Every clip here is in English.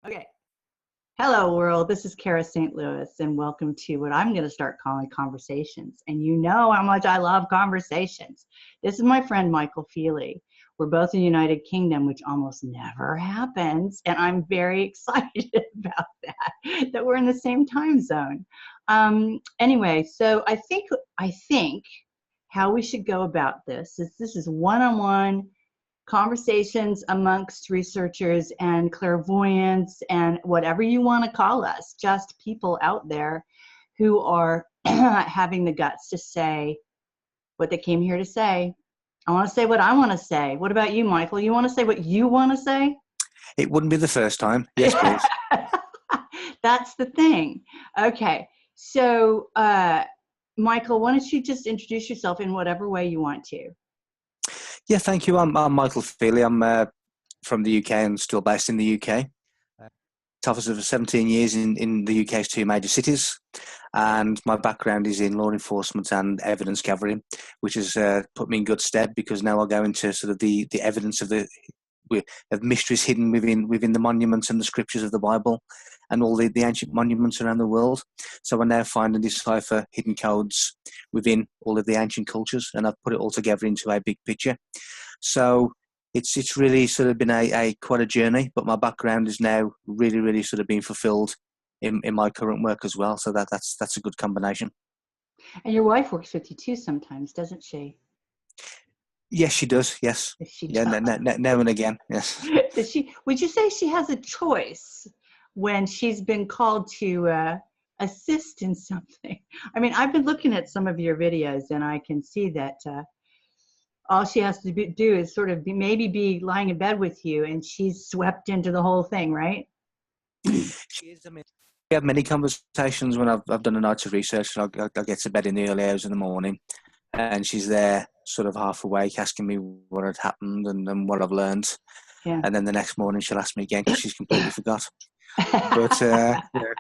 Okay. Hello, world. This is Cara St. Louis, and welcome to what I'm going to start calling conversations. And you know how much I love conversations. This is my friend Michael Feeley. We're both in the United Kingdom, which almost never happens, and I'm very excited about that we're in the same time zone. Anyway, so I think how we should go about this is one-on-one conversations amongst researchers and clairvoyants and whatever you want to call us, just people out there who are having the guts to say what they came here to say. I want to say what I want to say. What about you, Michael? You want to say what you want to say? It wouldn't be the first time. Yes, please. That's the thing. Okay. So, Michael, why don't you just introduce yourself in whatever way you want to? Yeah, thank you. I'm Michael Feeley. I'm from the UK and still based in the UK. Officer for 17 years in the UK's two major cities, and my background is in law enforcement and evidence gathering, which has put me in good stead because now I go into sort of the evidence of mysteries hidden within the monuments and the scriptures of the Bible and all the ancient monuments around the world. So I now find and decipher hidden codes within all of the ancient cultures, and I've put it all together into a big picture. So it's really sort of been a quite a journey, but my background is now really sort of being fulfilled in my current work as well. So that's a good combination. And your wife works with you too sometimes, doesn't she? Yes, she does. Yes. She Yeah, does. now and again. Yes. Does she? Would you say she has a choice when she's been called to assist in something? I mean, I've been looking at some of your videos, and I can see that all she has to do is sort of maybe be lying in bed with you, and she's swept into the whole thing, right? She is. I mean, we have many conversations when I've done a night of research. And I get to bed in the early hours in the morning, and she's there, sort of half awake, asking me what had happened and what I've learned. Yeah. And then the next morning she'll ask me again because she's completely forgot. But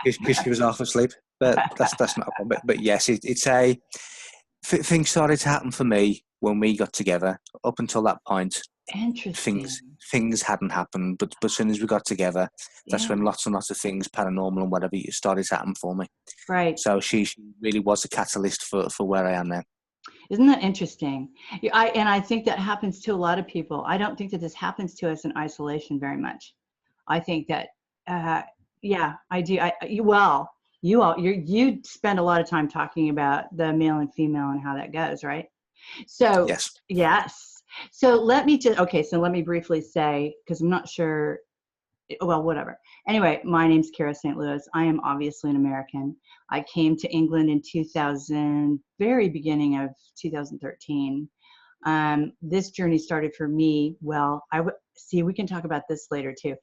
because she was half asleep. But that's not a problem. But yes, things started to happen for me when we got together. Up until that point, Interesting. things hadn't happened. But as soon as we got together, that's Yeah. when lots and lots of things, paranormal and whatever, started to happen for me. Right. So she really was a catalyst for where I am now. Isn't that interesting? Yeah, I think that happens to a lot of people. I don't think that this happens to us in isolation very much. I think that, yeah, I do. You spend a lot of time talking about the male and female and how that goes, right? So, Yes. yes. So let me briefly say, because I'm not sure, well, whatever. Anyway, my name's Cara St. Louis. I am obviously an American. I came to England in 2000, very beginning of 2013. This journey started for me, well, we can talk about this later too.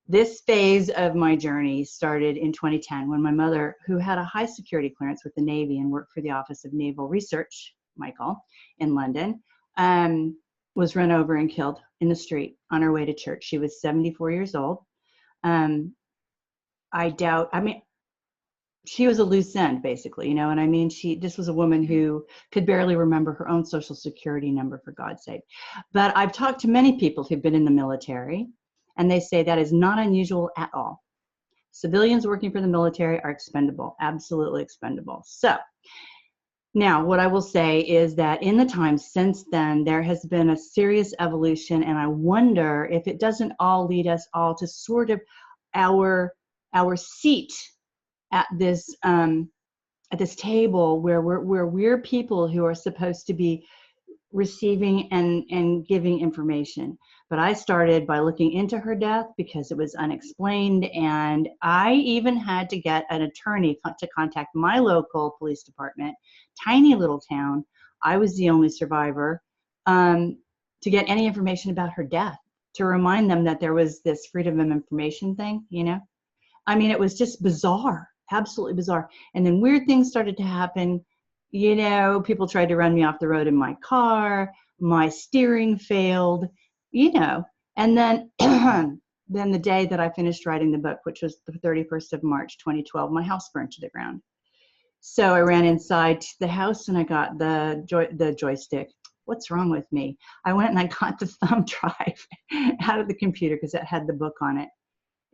This phase of my journey started in 2010 when my mother, who had a high security clearance with the Navy and worked for the Office of Naval Research, Michael, in London, was run over and killed in the street on her way to church. She was 74 years old. She was a loose end, basically, you know what I mean? This was a woman who could barely remember her own social security number, for God's sake. But I've talked to many people who've been in the military, and they say that is not unusual at all. Civilians working for the military are expendable, absolutely expendable. So now what I will say is that in the time since then, there has been a serious evolution, and I wonder if it doesn't all lead us all to sort of our seat at this table where we're people who are supposed to be receiving and giving information. But I started by looking into her death because it was unexplained, and I even had to get an attorney to contact my local police department, tiny little town. I was the only survivor, to get any information about her death, to remind them that there was this freedom of information thing, you know? I mean, it was just bizarre, absolutely bizarre. And then weird things started to happen. You know, people tried to run me off the road in my car. My steering failed, you know. And then, then the day that I finished writing the book, which was the 31st of March, 2012, my house burned to the ground. So I ran inside the house and I got the joystick. What's wrong with me? I went and I got the thumb drive out of the computer because it had the book on it.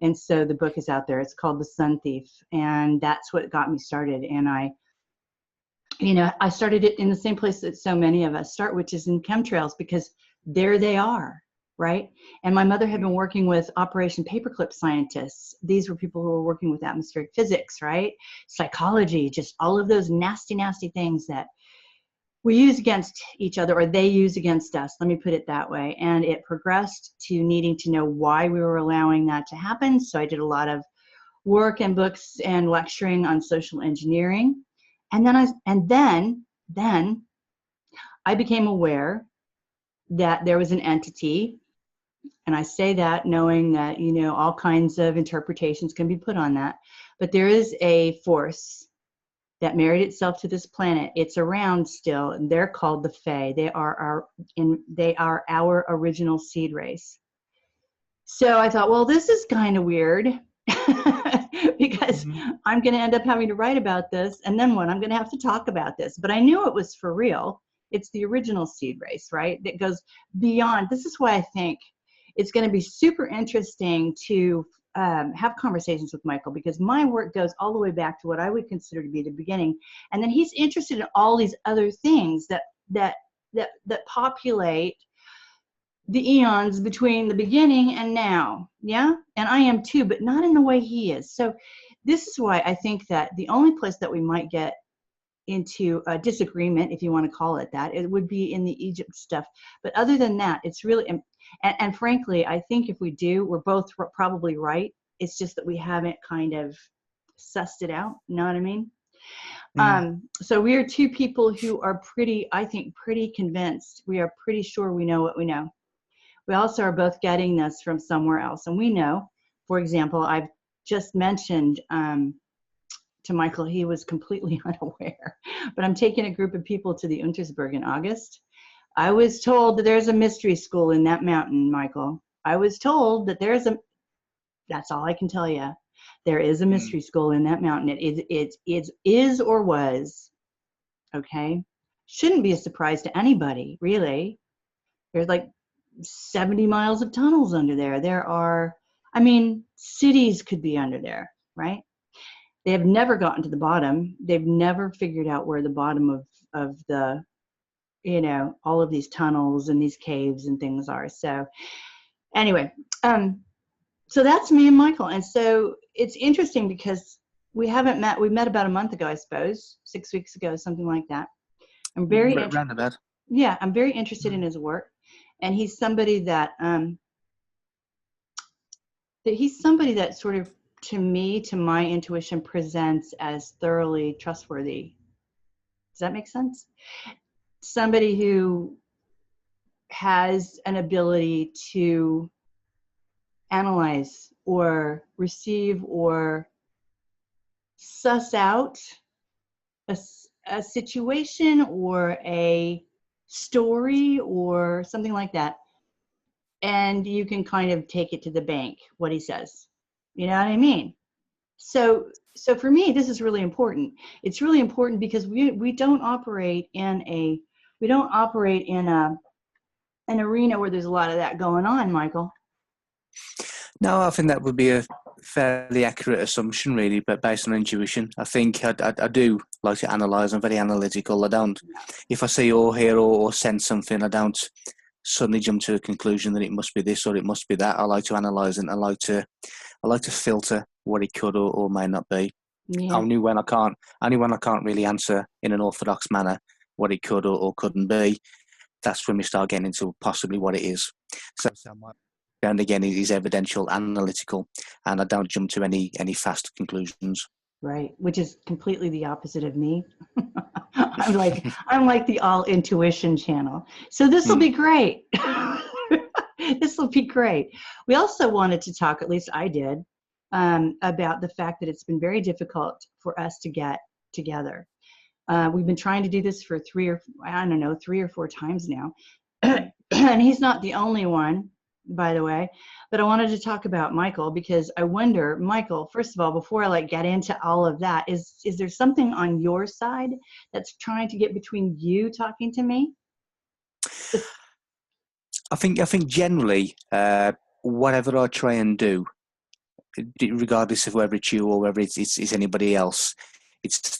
And so the book is out there. It's called The Sun Thief. And that's what got me started. And I started it in the same place that so many of us start, which is in chemtrails, because there they are, right? And my mother had been working with Operation Paperclip scientists. These were people who were working with atmospheric physics, right? Psychology, just all of those nasty, nasty things that we use against each other, or they use against us. Let me put it that way. And it progressed to needing to know why we were allowing that to happen. So I did a lot of work and books and lecturing on social engineering. And then I became aware that there was an entity, and I say that knowing that, all kinds of interpretations can be put on that, but there is a force that married itself to this planet. It's around still, and they're called the Fae. They are our original seed race. So I thought, well, this is kind of weird because I'm going to end up having to write about this, and then what? I'm going to have to talk about this. But I knew it was for real. It's the original seed race, right? That goes beyond. This is why I think it's going to be super interesting to have conversations with Michael, because my work goes all the way back to what I would consider to be the beginning, and then he's interested in all these other things that populate the eons between the beginning and now. Yeah, and I am too, but not in the way he is. So this is why I think that the only place that we might get into a disagreement, if you want to call it that, it would be in the Egypt stuff. But other than that, it's really, and frankly, I think if we do, we're both probably right. It's just that we haven't kind of sussed it out. You know what I mean? So we are two people who are I think pretty convinced. We are pretty sure we know what we know. We also are both getting this from somewhere else. And we know, for example, I've just mentioned to Michael, he was completely unaware, but I'm taking a group of people to the Untersberg in August. I was told that there's a mystery school in that mountain, Michael. I was told that that's all I can tell you. There is a mystery school in that mountain. It is or was, okay? Shouldn't be a surprise to anybody, really. There's like 70 miles of tunnels under there. There are, cities could be under there, right? They have never gotten to the bottom. They've never figured out where the bottom of the, all of these tunnels and these caves and things are. So anyway, so that's me and Michael. And so it's interesting because we haven't met. We met about a month ago, I suppose, 6 weeks ago, something like that. I'm very roundabout. Yeah, I'm very interested in his work, and he's somebody that sort of, to me, to my intuition, presents as thoroughly trustworthy. Does that make sense? Somebody who has an ability to analyze or receive or suss out a situation or a story or something like that, and you can kind of take it to the bank, what he says. You know what I mean? So for me, this is really important. It's really important because we don't operate in an arena where there's a lot of that going on, Michael. No, I think that would be a fairly accurate assumption, really, but based on intuition. I think I do like to analyse. I'm very analytical. I don't, if I see or hear or sense something, I don't suddenly jump to a conclusion that it must be this or it must be that. I like to analyse it. I like to filter what it could or may not be. Yeah. Only when I can't really answer in an orthodox manner what it could or couldn't be, that's when we start getting into possibly what it is. So and again, it is evidential, analytical, and I don't jump to any fast conclusions. Right, which is completely the opposite of me. I'm like the all intuition channel. So this will be great. This will be great. We also wanted to talk, at least I did, about the fact that it's been very difficult for us to get together. We've been trying to do this for 3 or 4 times now. And he's not the only one, by the way. But I wanted to talk about Michael because I wonder, Michael, first of all, before I get into all of that, is there something on your side that's trying to get between you talking to me? I think generally, whatever I try and do, regardless of whether it's you or whether it's anybody else.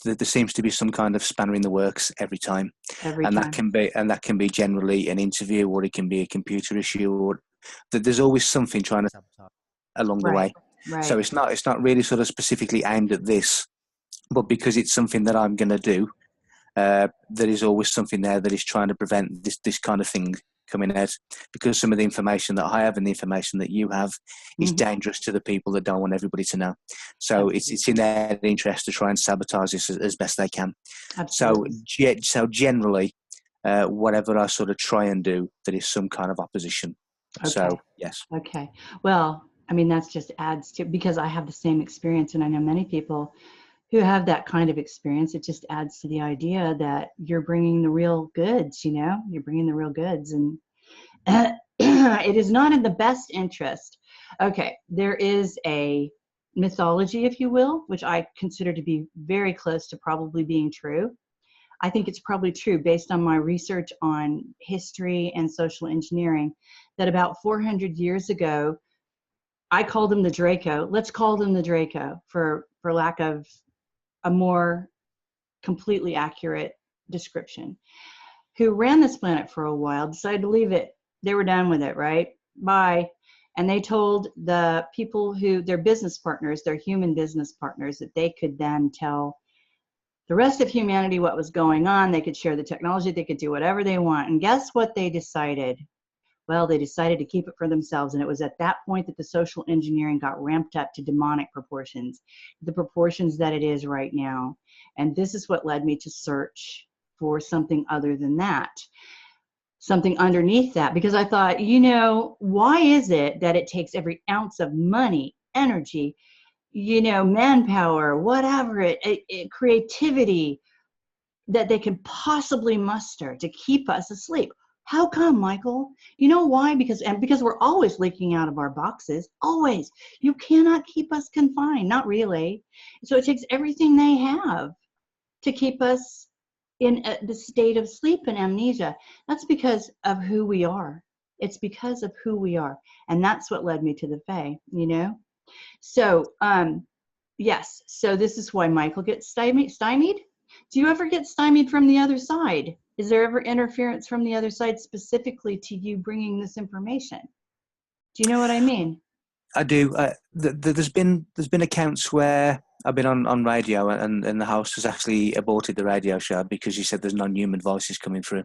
There seems to be some kind of spanner in the works every time, Every and time. that can be generally an interview, or it can be a computer issue, or that there's always something trying to sabotage along the Right. way. So Right. it's not really sort of specifically aimed at this, but because it's something that I'm going to do, there is always something there that is trying to prevent this kind of thing coming out, because some of the information that I have and the information that you have is Mhm. dangerous to the people that don't want everybody to know. So it's in Absolutely. their interest to try and sabotage this as best they can. So Absolutely. so generally, whatever I sort of try and do, there is some kind of opposition. Okay. So yes. Okay. Well, I mean, that's just adds to, because I have the same experience, and I know many people who have that kind of experience. It just adds to the idea that you're bringing the real goods, you're bringing the real goods, and it is not in the best interest. Okay. There is a mythology, if you will, which I consider to be very close to probably being true. I think it's probably true based on my research on history and social engineering, that about 400 years ago, I called them the Draco. Let's call them the Draco for lack of a more completely accurate description, who ran this planet for a while, decided to leave it. They were done with it, right? Bye. And they told the people their business partners, their human business partners, that they could then tell the rest of humanity what was going on. They could share the technology. They could do whatever they want. And guess what they decided? Well, they decided to keep it for themselves. And it was at that point that the social engineering got ramped up to demonic proportions, the proportions that it is right now. And this is what led me to search for something other than that, something underneath that, because I thought, why is it that it takes every ounce of money, energy, manpower, whatever creativity that they can possibly muster to keep us asleep? How come, Michael? You know why? Because we're always leaking out of our boxes. Always. You cannot keep us confined. Not really. So it takes everything they have to keep us in the state of sleep and amnesia. That's because of who we are. It's because of who we are. And that's what led me to the Fae. So, yes. So this is why Michael gets stymied. Do you ever get stymied from the other side? Is there ever interference from the other side specifically to you bringing this information? Do you know what I mean? I do. There's been accounts where I've been on radio, and the host has actually aborted the radio show because she said there's non-human voices coming through,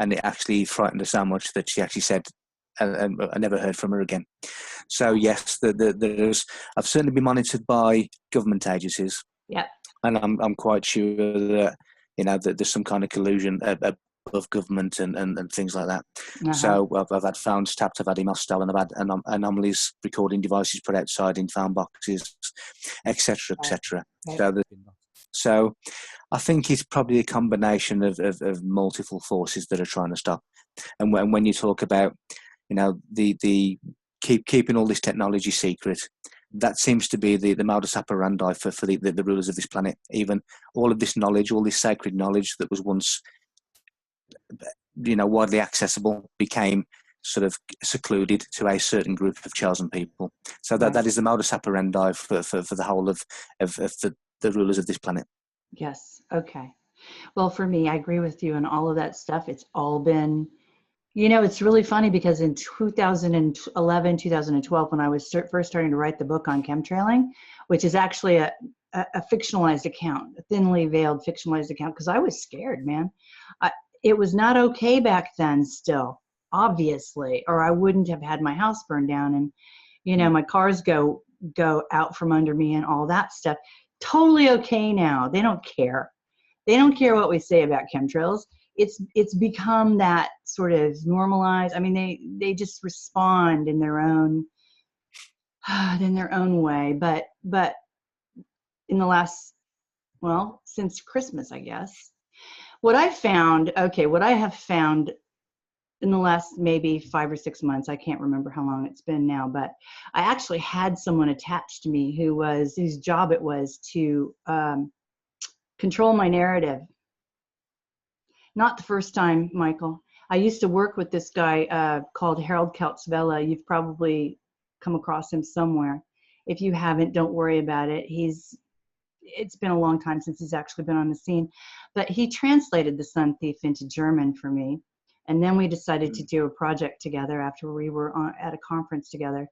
and it actually frightened her so much that she actually said, and I never heard from her again. So yes, there's. I've certainly been monitored by government agencies, Yep. and I'm quite sure that that there's some kind of collusion of government and things like that. Uh-huh. So I've had phones tapped, I've had emails stolen, I've had anomalies, recording devices put outside in phone boxes, etc., Right. etc. Right. So I think it's probably a combination of multiple forces that are trying to stop. And when you talk about the keeping all this technology secret, that seems to be the modus operandi for the rulers of this planet. Even all of this knowledge, all this sacred knowledge that was once widely accessible, became sort of secluded to a certain group of chosen people. So Right. that is the modus operandi for the whole of the rulers of this planet. Yes. Okay. Well, for me, I agree with you on all of that stuff. It's all been, it's really funny because in 2011, 2012, when I was first starting to write the book on chemtrailing, which is actually a fictionalized account, a thinly veiled fictionalized account, because I was scared, man. It was not okay back then still, obviously, or I wouldn't have had my house burned down and, my cars go out from under me and all that stuff. Totally okay now. They don't care. They don't care what we say about chemtrails. It's become that sort of normalized. I mean, they just respond in their own way. But in the last, well, since Christmas, I guess, what I have found in the last maybe 5 or 6 months, I can't remember how long it's been now, but I actually had someone attached to me whose job it was to control my narrative. Not the first time, Michael. I used to work with this guy called Harold Kautzvella. You've probably come across him somewhere. If you haven't, don't worry about it. It's been a long time since he's actually been on the scene, but he translated The Sun Thief into German for me. And then we decided to do a project together after we were at a conference together.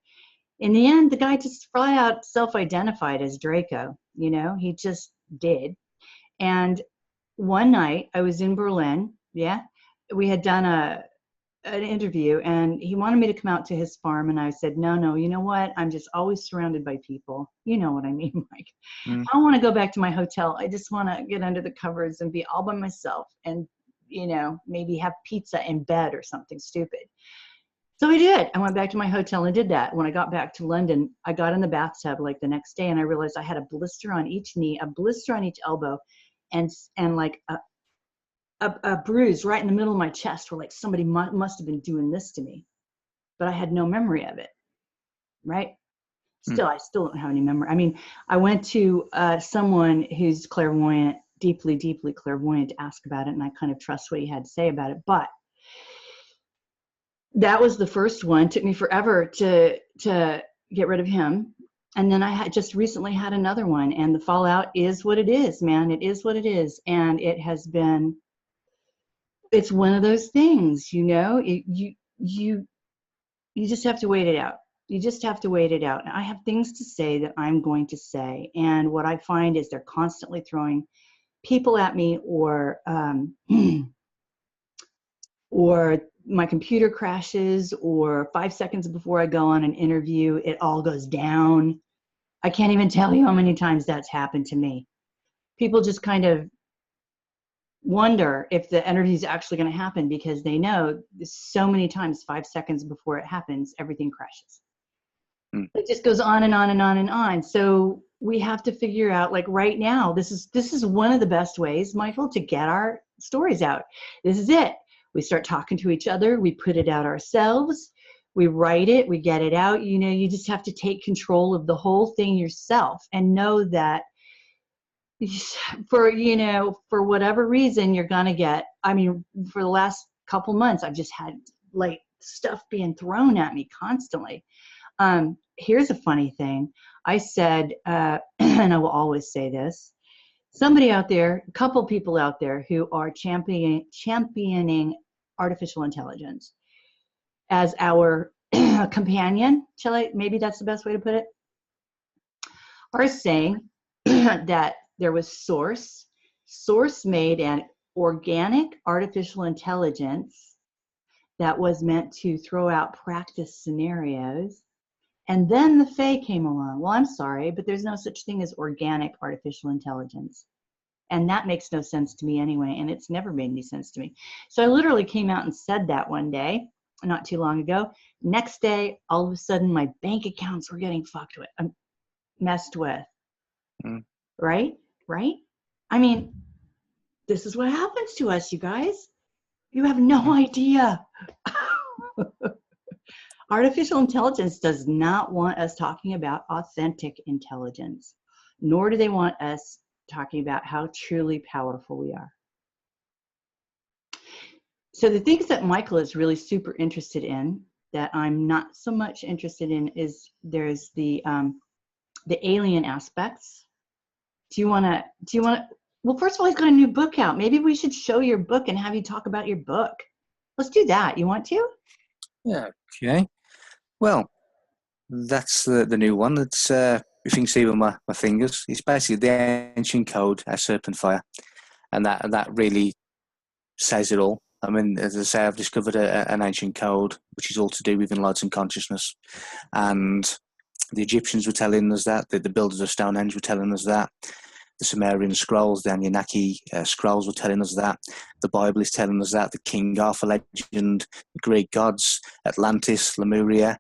In the end, the guy just flat out self-identified as Draco. He just did. And one night I was in Berlin. Yeah. We had done an interview, and he wanted me to come out to his farm, and I said, no, you know what, I'm just always surrounded by people, you know what I mean, Mike. I don't want to go back to my hotel. I just want to get under the covers and be all by myself, and maybe have pizza in bed or something stupid. So I did. I went back to my hotel and did that. When I got back to London, I got in the bathtub like the next day, and I realized I had a blister on each knee, a blister on each elbow, and like a bruise right in the middle of my chest, where like somebody must have been doing this to me, but I had no memory of it. Right? I still don't have any memory. I mean, I went to someone who's clairvoyant, deeply, deeply clairvoyant, to ask about it, and I kind of trust what he had to say about it. But that was the first one. It took me forever to get rid of him. And then I had just recently had another one, and the fallout is what it is, man. It is what it is. And it has been, it's one of those things, you just have to wait it out. You just have to wait it out. And I have things to say that I'm going to say. And what I find is they're constantly throwing people at me, or or my computer crashes, or 5 seconds before I go on an interview, it all goes down. I can't even tell you how many times that's happened to me. People just kind of wonder if the interview is actually going to happen, because they know so many times, 5 seconds before it happens, everything crashes. It just goes on and on and on and on. So we have to figure out, like right now, this is one of the best ways, Michael, to get our stories out. This is it. We start talking to each other. We put it out ourselves. We write it. We get it out. You just have to take control of the whole thing yourself, and know that for whatever reason, you're going to get, I mean, for the last couple months, I've just had like stuff being thrown at me constantly. Here's a funny thing. I said, and I will always say this, somebody out there, a couple people out there who are championing artificial intelligence as our companion, maybe that's the best way to put it, are saying that there was Source made an organic artificial intelligence that was meant to throw out practice scenarios. And then the Fae came along. Well, I'm sorry, but there's no such thing as organic artificial intelligence. And that makes no sense to me anyway, and it's never made any sense to me. So I literally came out and said that one day, not too long ago. Next day, all of a sudden, my bank accounts were getting messed with. Right? I mean, this is what happens to us, you guys. You have no idea. Artificial intelligence does not want us talking about authentic intelligence, nor do they want us talking about how truly powerful we are. So the things that Michael is really super interested in, that I'm not so much interested in, is there's the alien aspects. Do you want to, well, first of all, he's got a new book out. Maybe we should show your book and have you talk about your book. Let's do that. You want to? Yeah, okay. Well, that's the new one. It's if you can see with my fingers, it's basically the ancient code, a serpent fire, and that really says it all. I mean, as I say, I've discovered an ancient code which is all to do with enlightened consciousness, and the Egyptians were telling us that, the builders of Stonehenge were telling us that, the Sumerian scrolls, the Anunnaki scrolls were telling us that, the Bible is telling us that, the King Arthur legend, the Greek gods, Atlantis, Lemuria,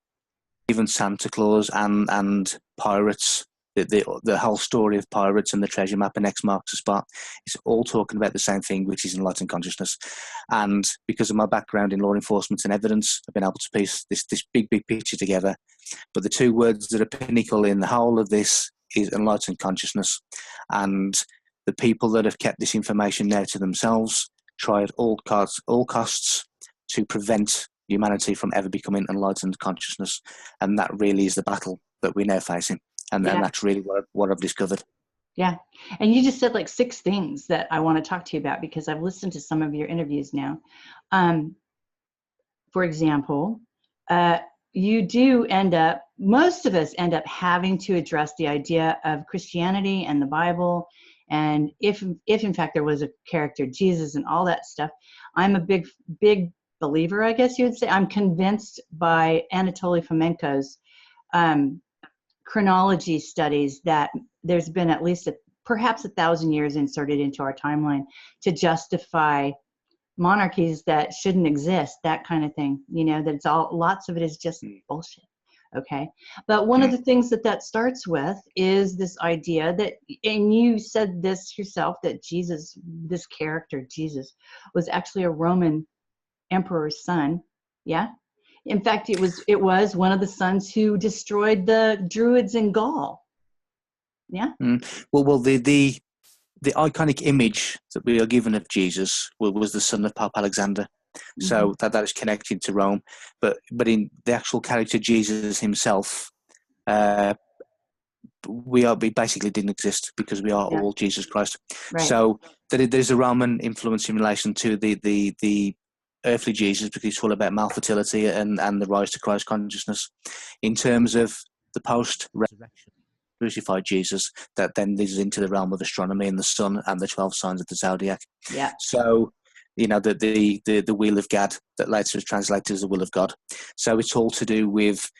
even Santa Claus and pirates, the whole story of pirates and the treasure map and X marks the spot, is all talking about the same thing, which is enlightened consciousness. And because of my background in law enforcement and evidence, I've been able to piece this big picture together. But the two words that are pinnacle in the whole of this is enlightened consciousness. And the people that have kept this information now to themselves try at all costs to prevent humanity from ever becoming enlightened consciousness. And that really is the battle that we're now facing. and Yeah. that's really what I've discovered. Yeah. And you just said like 6 things that I want to talk to you about, because I've listened to some of your interviews now. For example, you do end up, most of us end up having to address the idea of Christianity and the Bible. And if in fact there was a character, Jesus, and all that stuff, I'm a big believer, I guess you would say. I'm convinced by Anatoly Fomenko's chronology studies that there's been at least perhaps 1,000 years inserted into our timeline to justify monarchies that shouldn't exist, that kind of thing. That it's all, lots of it is just bullshit. Okay. But one of the things that starts with is this idea that, and you said this yourself, that Jesus, this character, Jesus, was actually a Roman emperor's son. Yeah. In fact, it was one of the sons who destroyed the Druids in Gaul. Yeah. Well, the iconic image that we are given of Jesus was the son of Pope Alexander, so that is connected to Rome. But in the actual character Jesus himself, we basically didn't exist, because we are all Jesus Christ. Right. So there's a Roman influence in relation to the earthly Jesus, because it's all about male fertility and the rise to Christ consciousness. In terms of the post-resurrection crucified Jesus, that then leads into the realm of astronomy and the sun and the 12 signs of the zodiac. Yeah. So, the wheel of Gad, that later is translated as the will of God. So it's all to do with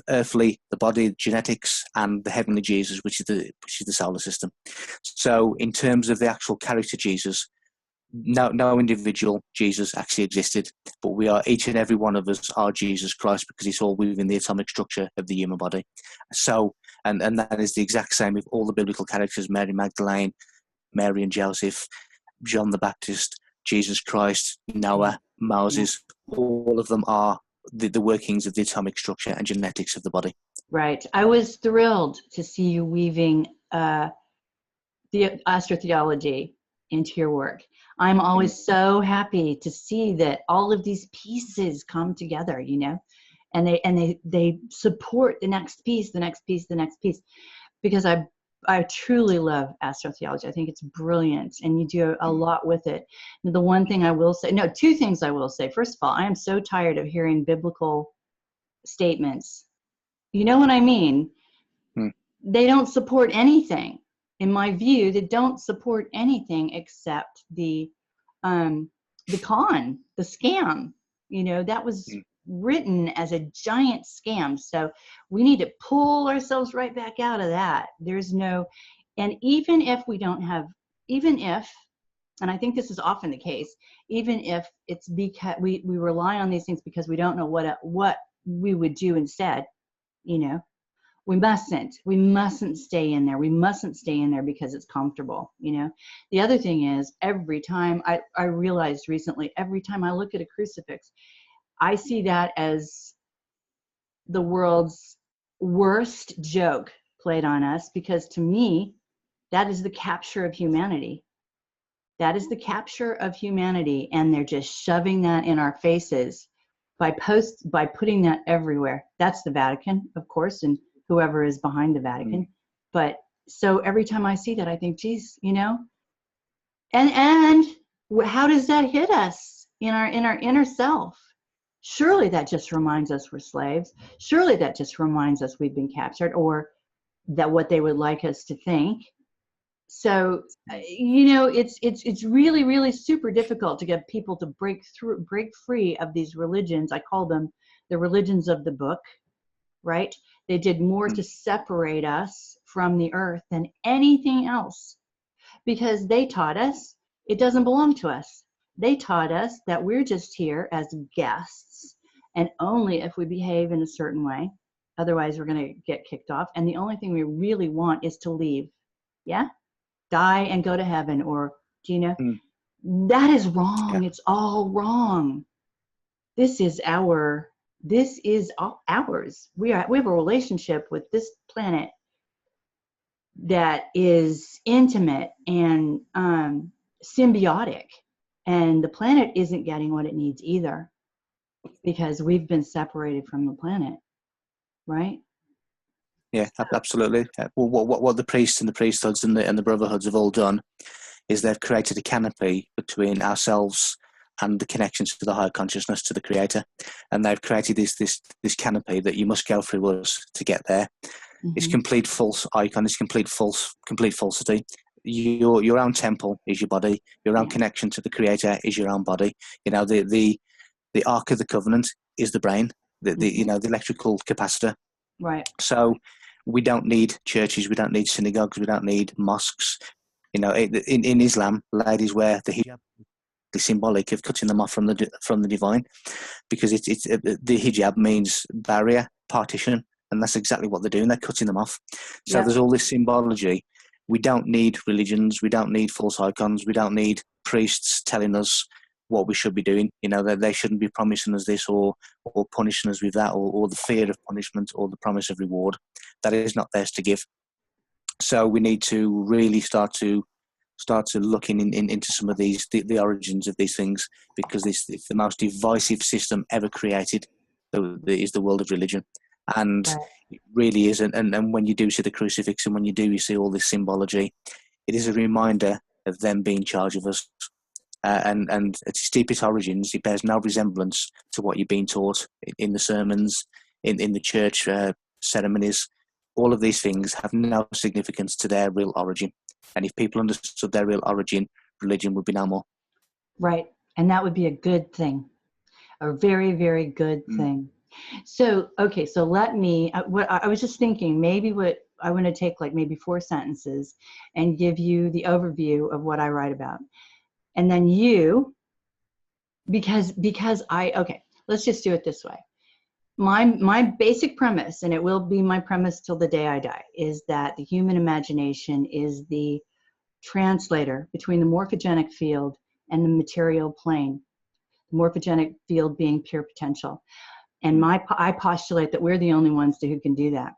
earthly, the body, genetics, and the heavenly Jesus, which is the solar system. So in terms of the actual character Jesus, no individual Jesus actually existed, but we are, each and every one of us are Jesus Christ, because it's all within the atomic structure of the human body. So, and that is the exact same with all the biblical characters: Mary Magdalene, Mary and Joseph, John the Baptist, Jesus Christ, Noah, Moses. All of them are the workings of the atomic structure and genetics of the body. Right. I was thrilled to see you weaving the astrotheology into your work. I'm always so happy to see that all of these pieces come together, and they support the next piece, the next piece, the next piece, because I truly love astrotheology. I think it's brilliant, and you do a lot with it. The one thing I will say, no, 2 things I will say. First of all, I am so tired of hearing biblical statements. You know what I mean? They don't support anything. In my view, they don't support anything except the con, the scam. That was written as a giant scam. So we need to pull ourselves right back out of that. And even if we don't have, and I think this is often the case, even if it's because we rely on these things because we don't know what we would do instead, we mustn't stay in there. We mustn't stay in there because it's comfortable. The other thing is, every time I realized recently, every time I look at a crucifix, I see that as the world's worst joke played on us, because to me, that is the capture of humanity. That is the capture of humanity, and they're just shoving that in our faces by putting that everywhere. That's the Vatican, of course, and whoever is behind the Vatican. But so every time I see that, I think, geez, and how does that hit us in our inner self? Surely that just reminds us we're slaves. Surely that just reminds us we've been captured, or that what they would like us to think. So, it's really, really super difficult to get people to break free of these religions. I call them the religions of the book, right? They did more to separate us from the earth than anything else, because they taught us it doesn't belong to us. They taught us that we're just here as guests, and only if we behave in a certain way. Otherwise, we're going to get kicked off. And the only thing we really want is to leave. Yeah? Die and go to heaven, or, that is wrong. Yeah. It's all wrong. This is all ours. We have a relationship with this planet that is intimate and symbiotic, and the planet isn't getting what it needs either, because we've been separated from the planet, right? Yeah, absolutely. Well, what the priests and the priesthoods and the brotherhoods have all done is they've created a canopy between ourselves and the connections to the higher consciousness, to the Creator, and they've created this canopy that you must go through us to get there. It's complete false icon. It's complete falsity. Your own temple is your body. Your own connection to the Creator is your own body. You know, the Ark of the Covenant is the brain. The electrical capacitor. Right. So we don't need churches. We don't need synagogues. We don't need mosques. You know, in Islam, ladies wear the hijab, the symbolic of cutting them off from the divine, because it's the hijab means barrier, partition, and that's exactly what they're doing. They're cutting them off. So there's all this symbology. We don't need religions. We don't need false icons. We don't need priests telling us what we should be doing. You know, that they shouldn't be promising us this or punishing us with that, or the fear of punishment or the promise of reward. That is not theirs to give. So we need to really start to looking into some of these, the origins of these things, because it's the most divisive system ever created, is the world of religion. And it really is. And when you do see the crucifix, and when you see all this symbology, it is a reminder of them being in charge of us. And at its deepest origins, it bears no resemblance to what you're being taught in the sermons, in the church ceremonies. All of these things have no significance to their real origin. And if people understood their real origin, religion would be no more. Right. And that would be a good thing, a very, very good thing. So, okay, so let me, what I was just thinking, maybe what I want to take like maybe 4 sentences and give you the overview of what I write about. And then you, because okay, let's just do it this way. My basic premise, and it will be my premise till the day I die, is that the human imagination is the translator between the morphogenic field and the material plane. The morphogenic field being pure potential. And I postulate that we're the only ones who can do that.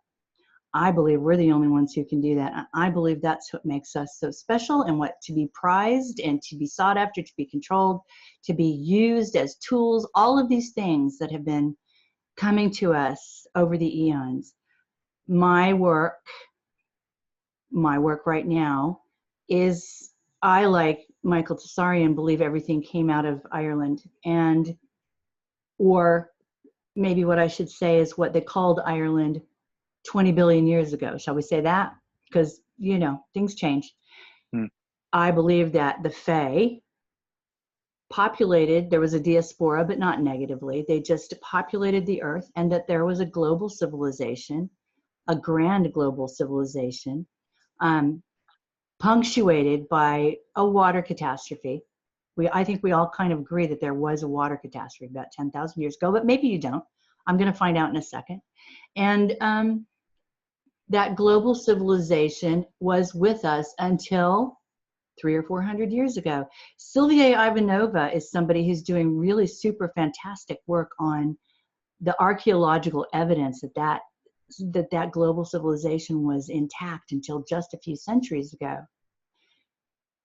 I believe we're the only ones who can do that. I believe that's what makes us so special, and what to be prized and to be sought after, to be controlled, to be used as tools, all of these things that have been coming to us over the eons. My work right now is, I, like Michael Tsarian, believe everything came out of Ireland, or maybe what I should say is what they called Ireland 20 billion years ago. Shall we say that? Because, you know, things change. I believe that the Fae populated, there was a diaspora, but not negatively. They just populated the earth, and that there was a global civilization, a grand global civilization, punctuated by a water catastrophe. I think we all kind of agree that there was a water catastrophe about 10,000 years ago, but maybe you don't. I'm going to find out in a second. And that global civilization was with us until 300 or 400 years ago. Sylvia Ivanova is somebody who's doing really super fantastic work on the archaeological evidence that global civilization was intact until just a few centuries ago.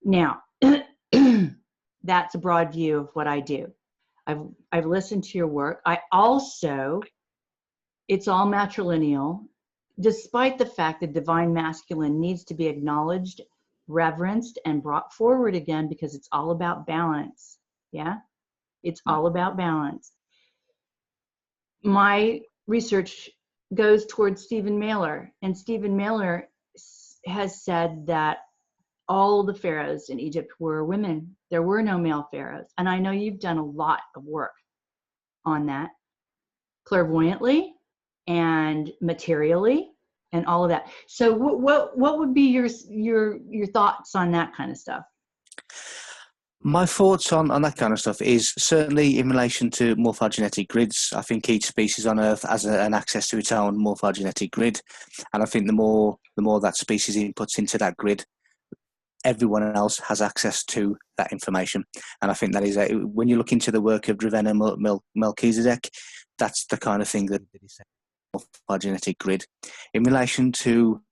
Now, that's a broad view of what I do. I've listened to your work. I also, it's all matrilineal, despite the fact that divine masculine needs to be acknowledged, reverenced, and brought forward again, because it's all about balance. Yeah, it's all about balance. My research goes towards Stephen Mailer, and Stephen Mailer has said that all the pharaohs in Egypt were women. There were no male pharaohs. And I know you've done a lot of work on that, clairvoyantly and materially and all of that. So what would be your thoughts on that kind of stuff? My thoughts on that kind of stuff is certainly in relation to morphogenetic grids. I think each species on Earth has an access to its own morphogenetic grid. And I think the more that species inputs into that grid, everyone else has access to that information. And I think that is, when you look into the work of Ravenna Melchizedek, that's the kind of thing that is morphogenetic grid. In relation to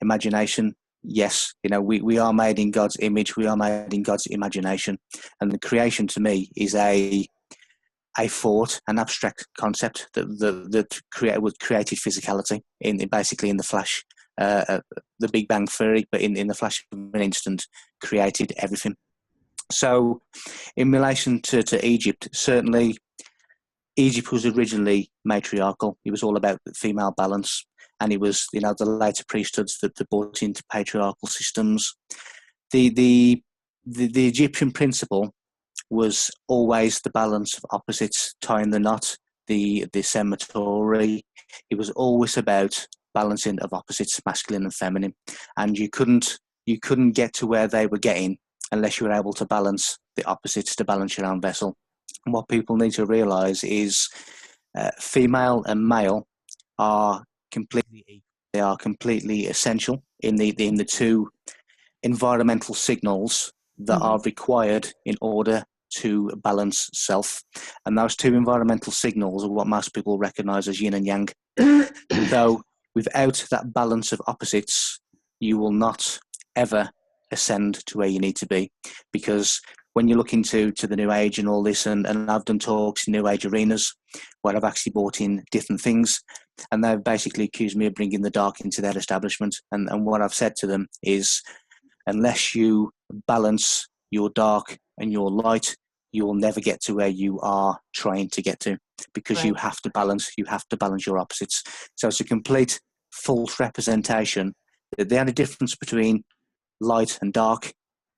imagination, yes, you know, we are made in God's image, we are made in God's imagination. And the creation to me is a a thought, an abstract concept that created physicality basically in the flash, the Big Bang Theory, but in the flash of an instant, created everything. So, in relation to Egypt, certainly Egypt was originally matriarchal. It was all about female balance, and it was, the later priesthoods that brought into patriarchal systems. The Egyptian principle was always the balance of opposites tying the knot, the cemetery. It was always about balancing of opposites, masculine and feminine, and you couldn't get to where they were getting unless you were able to balance the opposites, to balance your own vessel. And what people need to realise is female and male are completely essential in the two environmental signals that are required in order to balance self. And those two environmental signals are what most people recognise as yin and yang. So without that balance of opposites, you will not ever ascend to where you need to be. Because when you look into the New Age and all this, and I've done talks in New Age arenas where I've actually brought in different things, and they've basically accused me of bringing the dark into their establishment. And what I've said to them is, unless you balance your dark and your light, you will never get to where you are trying to get to, because Right. you have to balance your opposites. So it's a complete false representation. The only difference between light and dark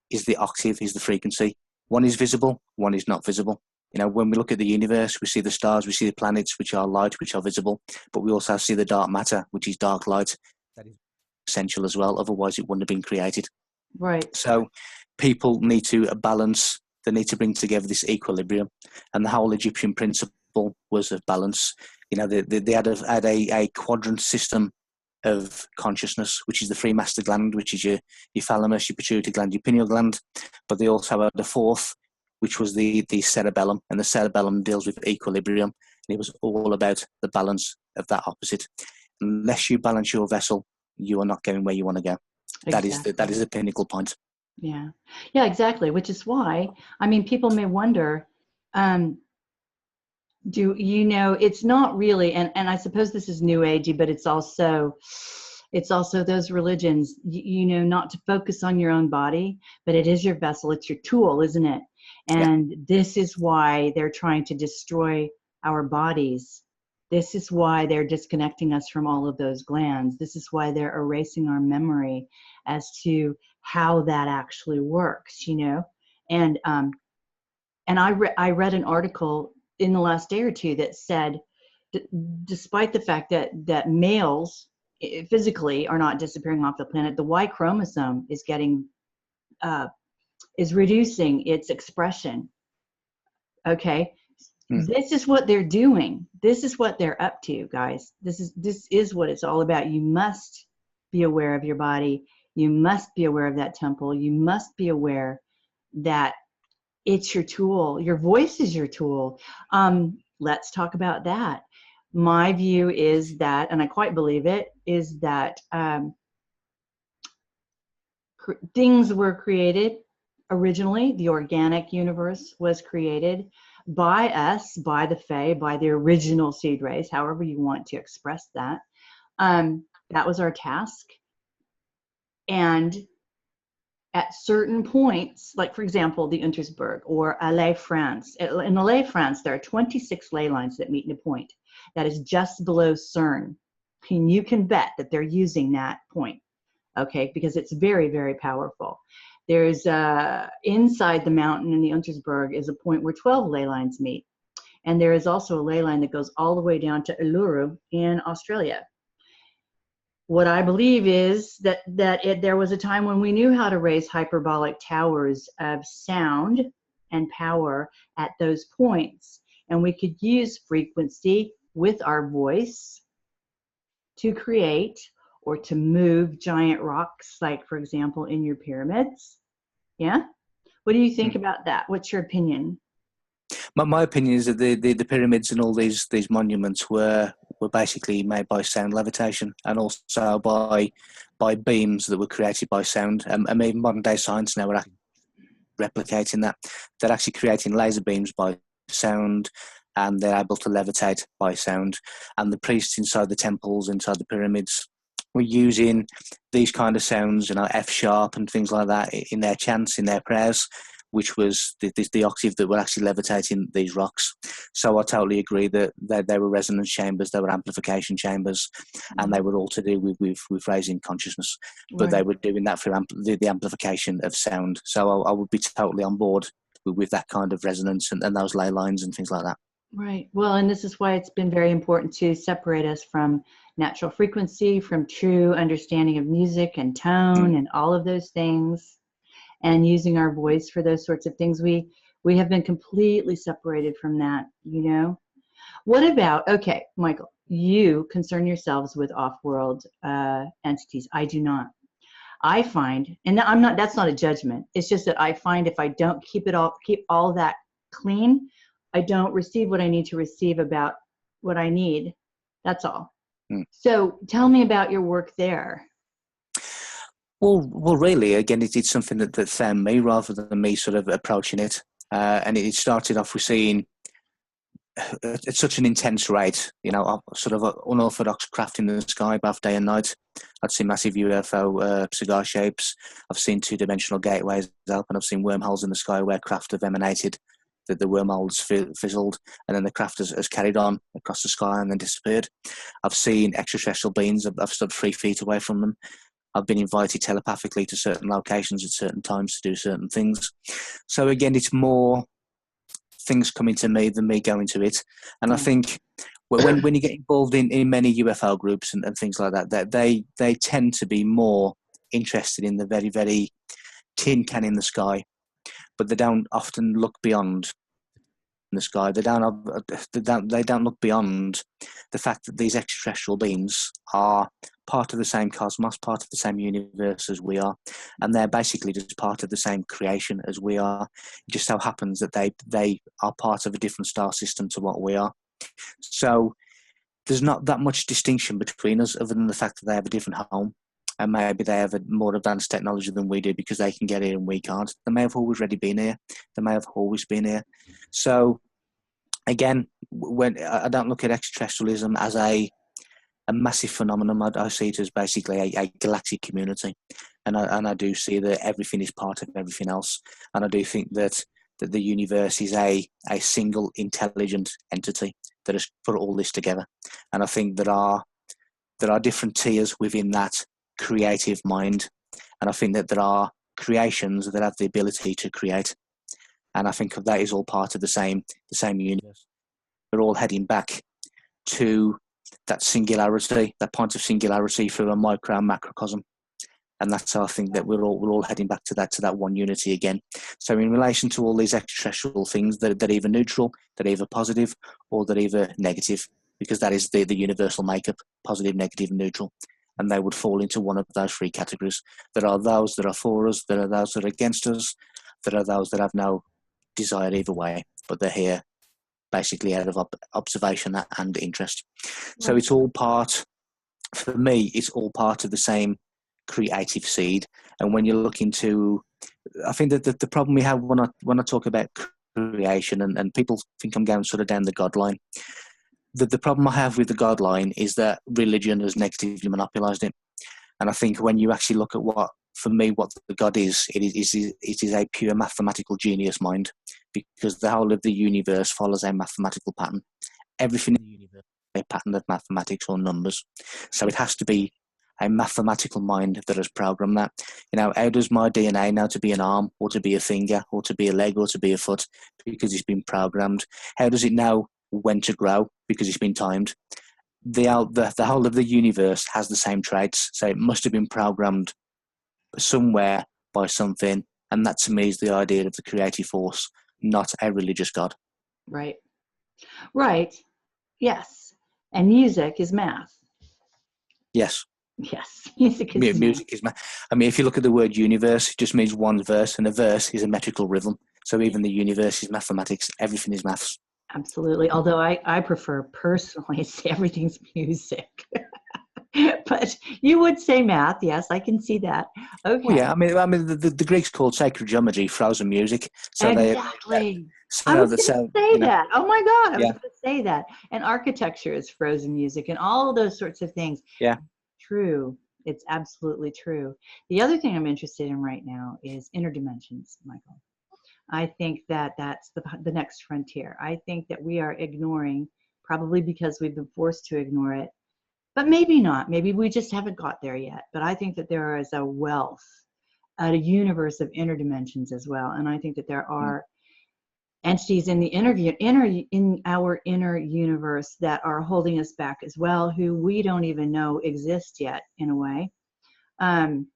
is the octave, is the frequency. One is visible, one is not visible. When we look at the universe, we see the stars, we see the planets, which are light, which are visible, but we also see the dark matter, which is dark light. That is essential as well, otherwise it wouldn't have been created. Right. So people need to balance, they need to bring together this equilibrium, and the whole Egyptian principle was of balance. They had a quadrant system of consciousness, which is the three master gland, which is your thalamus, your pituitary gland, your pineal gland, but they also had the fourth, which was the cerebellum, and the cerebellum deals with equilibrium, and it was all about the balance of that opposite. Unless you balance your vessel, you are not going where you want to go. Exactly. That is the pinnacle point. Yeah, exactly. Which is why, people may wonder, it's not really, and I suppose this is new agey, but it's also those religions, not to focus on your own body, but it is your vessel, it's your tool, isn't it? And this is why they're trying to destroy our bodies. This is why they're disconnecting us from all of those glands. This is why they're erasing our memory as to how that actually works, And I read an article in the last day or two that said, despite the fact that males physically are not disappearing off the planet, the Y chromosome is reducing its expression. Okay. This is what they're doing. This is what they're up to, guys. This is what it's all about. You must be aware of your body. You must be aware of that temple. You must be aware that it's your tool. Your voice is your tool. Let's talk about that. My view is that, and I quite believe it, is that things were created originally. The organic universe was created by us, by the Fae, by the original seed race, however you want to express that. That was our task. And at certain points, like for example, the Untersberg or Alais, France. In Alais, France, there are 26 ley lines that meet in a point that is just below CERN. And you can bet that they're using that point, okay, because it's very, very powerful. There's inside the mountain in the Untersberg is a point where 12 ley lines meet. And there is also a ley line that goes all the way down to Uluru in Australia. What I believe is that there was a time when we knew how to raise hyperbolic towers of sound and power at those points. And we could use frequency with our voice to create or to move giant rocks, like, for example, in your pyramids. Yeah? What do you think about that? What's your opinion? My opinion is that the pyramids and all these monuments were basically made by sound levitation, and also by beams that were created by sound. And even modern day science now are replicating that. They're actually creating laser beams by sound, and they're able to levitate by sound. And the priests inside the temples, inside the pyramids, were using these kind of sounds, F sharp and things like that in their chants, in their prayers, which was the octave that were actually levitating these rocks. So I totally agree that they were resonance chambers, they were amplification chambers, and they were all to do with raising consciousness. But they were doing that for the amplification of sound. So I would be totally on board with that kind of resonance and those ley lines and things like that. Right. Well, and this is why it's been very important to separate us from natural frequency, from true understanding of music and tone and all of those things, and using our voice for those sorts of things. We have been completely separated from that, What about, okay, Michael, you concern yourselves with off-world entities. I do not. I find, and that's not a judgment. It's just that I find if I don't keep all that clean, I don't receive what I need to receive about what I need. That's all. So tell me about your work there. Well, really, again, it's something that found me rather than me sort of approaching it. And it started off with seeing at such an intense rate, sort of unorthodox craft in the sky, both day and night. I'd seen massive UFO cigar shapes. I've seen two-dimensional gateways open. I've seen wormholes in the sky where craft have emanated. The wormholes fizzled, and then the craft has carried on across the sky and then disappeared. I've seen extraterrestrial beings. I've stood 3 feet away from them. I've been invited telepathically to certain locations at certain times to do certain things. So again, it's more things coming to me than me going to it. And I think when you get involved in many UFO groups and things like that they tend to be more interested in the very, very tin can in the sky, but they don't often look beyond the sky. They don't look beyond the fact that these extraterrestrial beings are part of the same cosmos, part of the same universe as we are, and they're basically just part of the same creation as we are. It just so happens that they are part of a different star system to what we are. So there's not that much distinction between us, other than the fact that they have a different home, and maybe they have a more advanced technology than we do because they can get here and we can't. They may have already been here. They may have always been here. So again, when I don't look at extraterrestrialism as a massive phenomenon, I see it as basically a galactic community, and I do see that everything is part of everything else, and I do think that the universe is a single intelligent entity that has put all this together, and I think there are different tiers within that creative mind, and I think that there are creations that have the ability to create, and I think that is all part of the same universe. We're all heading back to that singularity, that point of singularity through a micro and macrocosm, and that's how I think that we're all heading back to that one unity again. So in relation to all these extraterrestrial things, they're either neutral, they're either positive, or they're either negative, because that is the universal makeup: positive, negative, and neutral. And they would fall into one of those 3 categories. There are those that are for us, there are those that are against us, there are those that have no desire either way, but they're here basically out of observation and interest. So it's all part, for me, it's all part of the same creative seed. And when you look into, I think that the problem we have when I talk about creation, and people think I'm going sort of down the God line, the problem I have with the God line is that religion has negatively monopolized it. And I think when you actually look at what the God is, it is a pure mathematical genius mind, because the whole of the universe follows a mathematical pattern. Everything in the universe is a pattern of mathematics or numbers. So it has to be a mathematical mind that has programmed that. How does my DNA know to be an arm, or to be a finger, or to be a leg, or to be a foot? Because it's been programmed. How does it know when to grow? Because it's been timed. The whole of the universe has the same traits, so it must have been programmed somewhere by something, and that to me is the idea of the creative force, not a religious God. Right. Yes. And music is math. Yes. Music is math. I mean, if you look at the word universe, it just means one verse, and a verse is a metrical rhythm. So even the universe is mathematics. Everything is maths. Absolutely. Although I prefer personally to say everything's music. But you would say math. Yes, I can see that. Well, Okay. yeah, the Greeks called sacred geometry frozen music. So Exactly. I so was that going to so say that. Oh my God, I was yeah, going to say that. And architecture is frozen music and all of those sorts of things. yeah. True. It's absolutely true. The other thing I'm interested in right now is interdimensions, Michael. I think that that's the next frontier. I think that we are ignoring, probably because we've been forced to ignore it, but maybe not. Maybe we just haven't got there yet. But I think that there is a wealth, a universe of interdimensions as well. And I think that there Mm. are entities in the in our inner universe that are holding us back as well, who we don't even know exist yet, in a way. Um,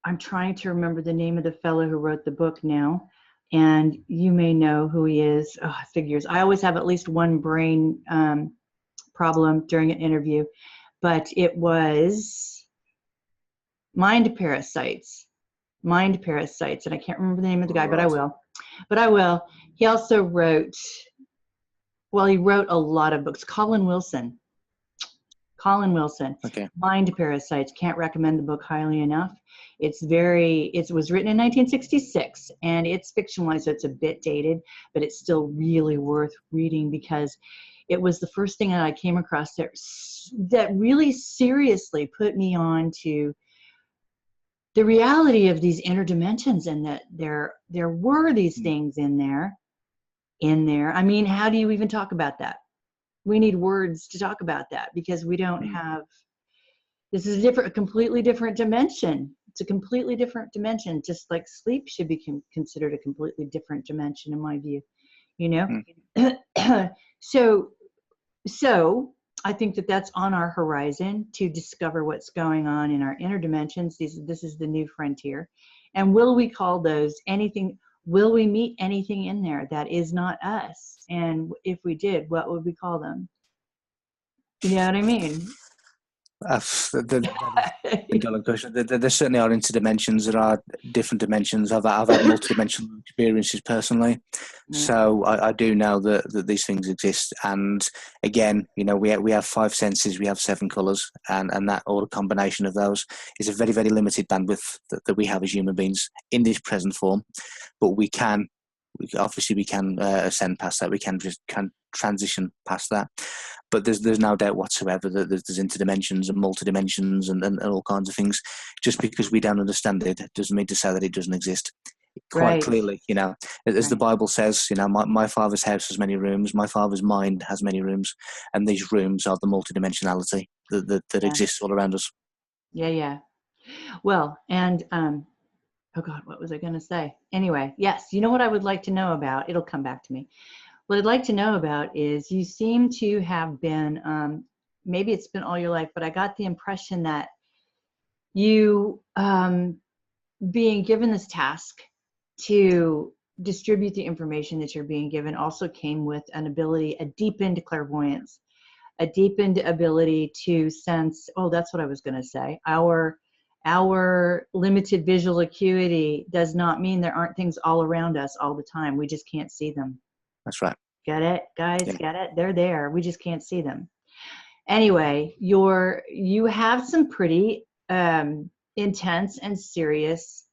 I'm trying to remember the name of the fellow who wrote the book now, and you may know who he is. Oh, figures. I always have at least one brain problem during an interview, but it was mind parasites. Mind parasites, and I can't remember the name of the guy, but I Right. will. But I will. He also wrote. Well, he wrote a lot of books. Colin Wilson. Colin Wilson, Okay. Mind Parasites. Can't recommend the book highly enough. It was written in 1966 and it's fictionalized, so it's a bit dated, but it's still really worth reading because it was the first thing that I came across that really seriously put me on to the reality of these interdimensions and that there were these Mm. things in there. I mean, how do you even talk about that? We need words to talk about that because we don't Mm. have. This is a completely different dimension. It's a completely different dimension, just like sleep should be considered a completely different dimension in my view, you Mm. know? so so I think that that's on our horizon to discover what's going on in our inner dimensions. This is the new frontier. And will we call those anything? Will we meet anything in there that is not us? And if we did, what would we call them? You know what I mean? That is a million-dollar question. There certainly are interdimensions. There are different dimensions. I've had multidimensional experiences personally, Yeah. so I do know that these things exist. And again, we have five senses, we have seven colours, and that or a combination of those is a very very limited bandwidth that we have as human beings in this present form. But obviously we can ascend past that. We can transition past that. But there's no doubt whatsoever that there's interdimensions and multidimensions and all kinds of things. Just because we don't understand it doesn't mean to say that it doesn't exist. Quite Right. clearly, as the Right. Bible says, my father's house has many rooms, my father's mind has many rooms, and these rooms are the multidimensionality that Yeah. exists all around us. Yeah. Yeah. Well, and oh God, what was I going to say? Anyway, yes, you know what I would like to know about? It'll come back to me. What I'd like to know about is you seem to have been, maybe it's been all your life, but I got the impression that you, being given this task to distribute the information that you're being given, also came with an ability, a deepened clairvoyance, a deepened ability to sense. Oh, that's what I was going to say. Our limited visual acuity does not mean there aren't things all around us all the time. We just can't see them. That's right. Get it, guys? Yeah. Get it? They're there. We just can't see them. Anyway, you have some pretty intense and serious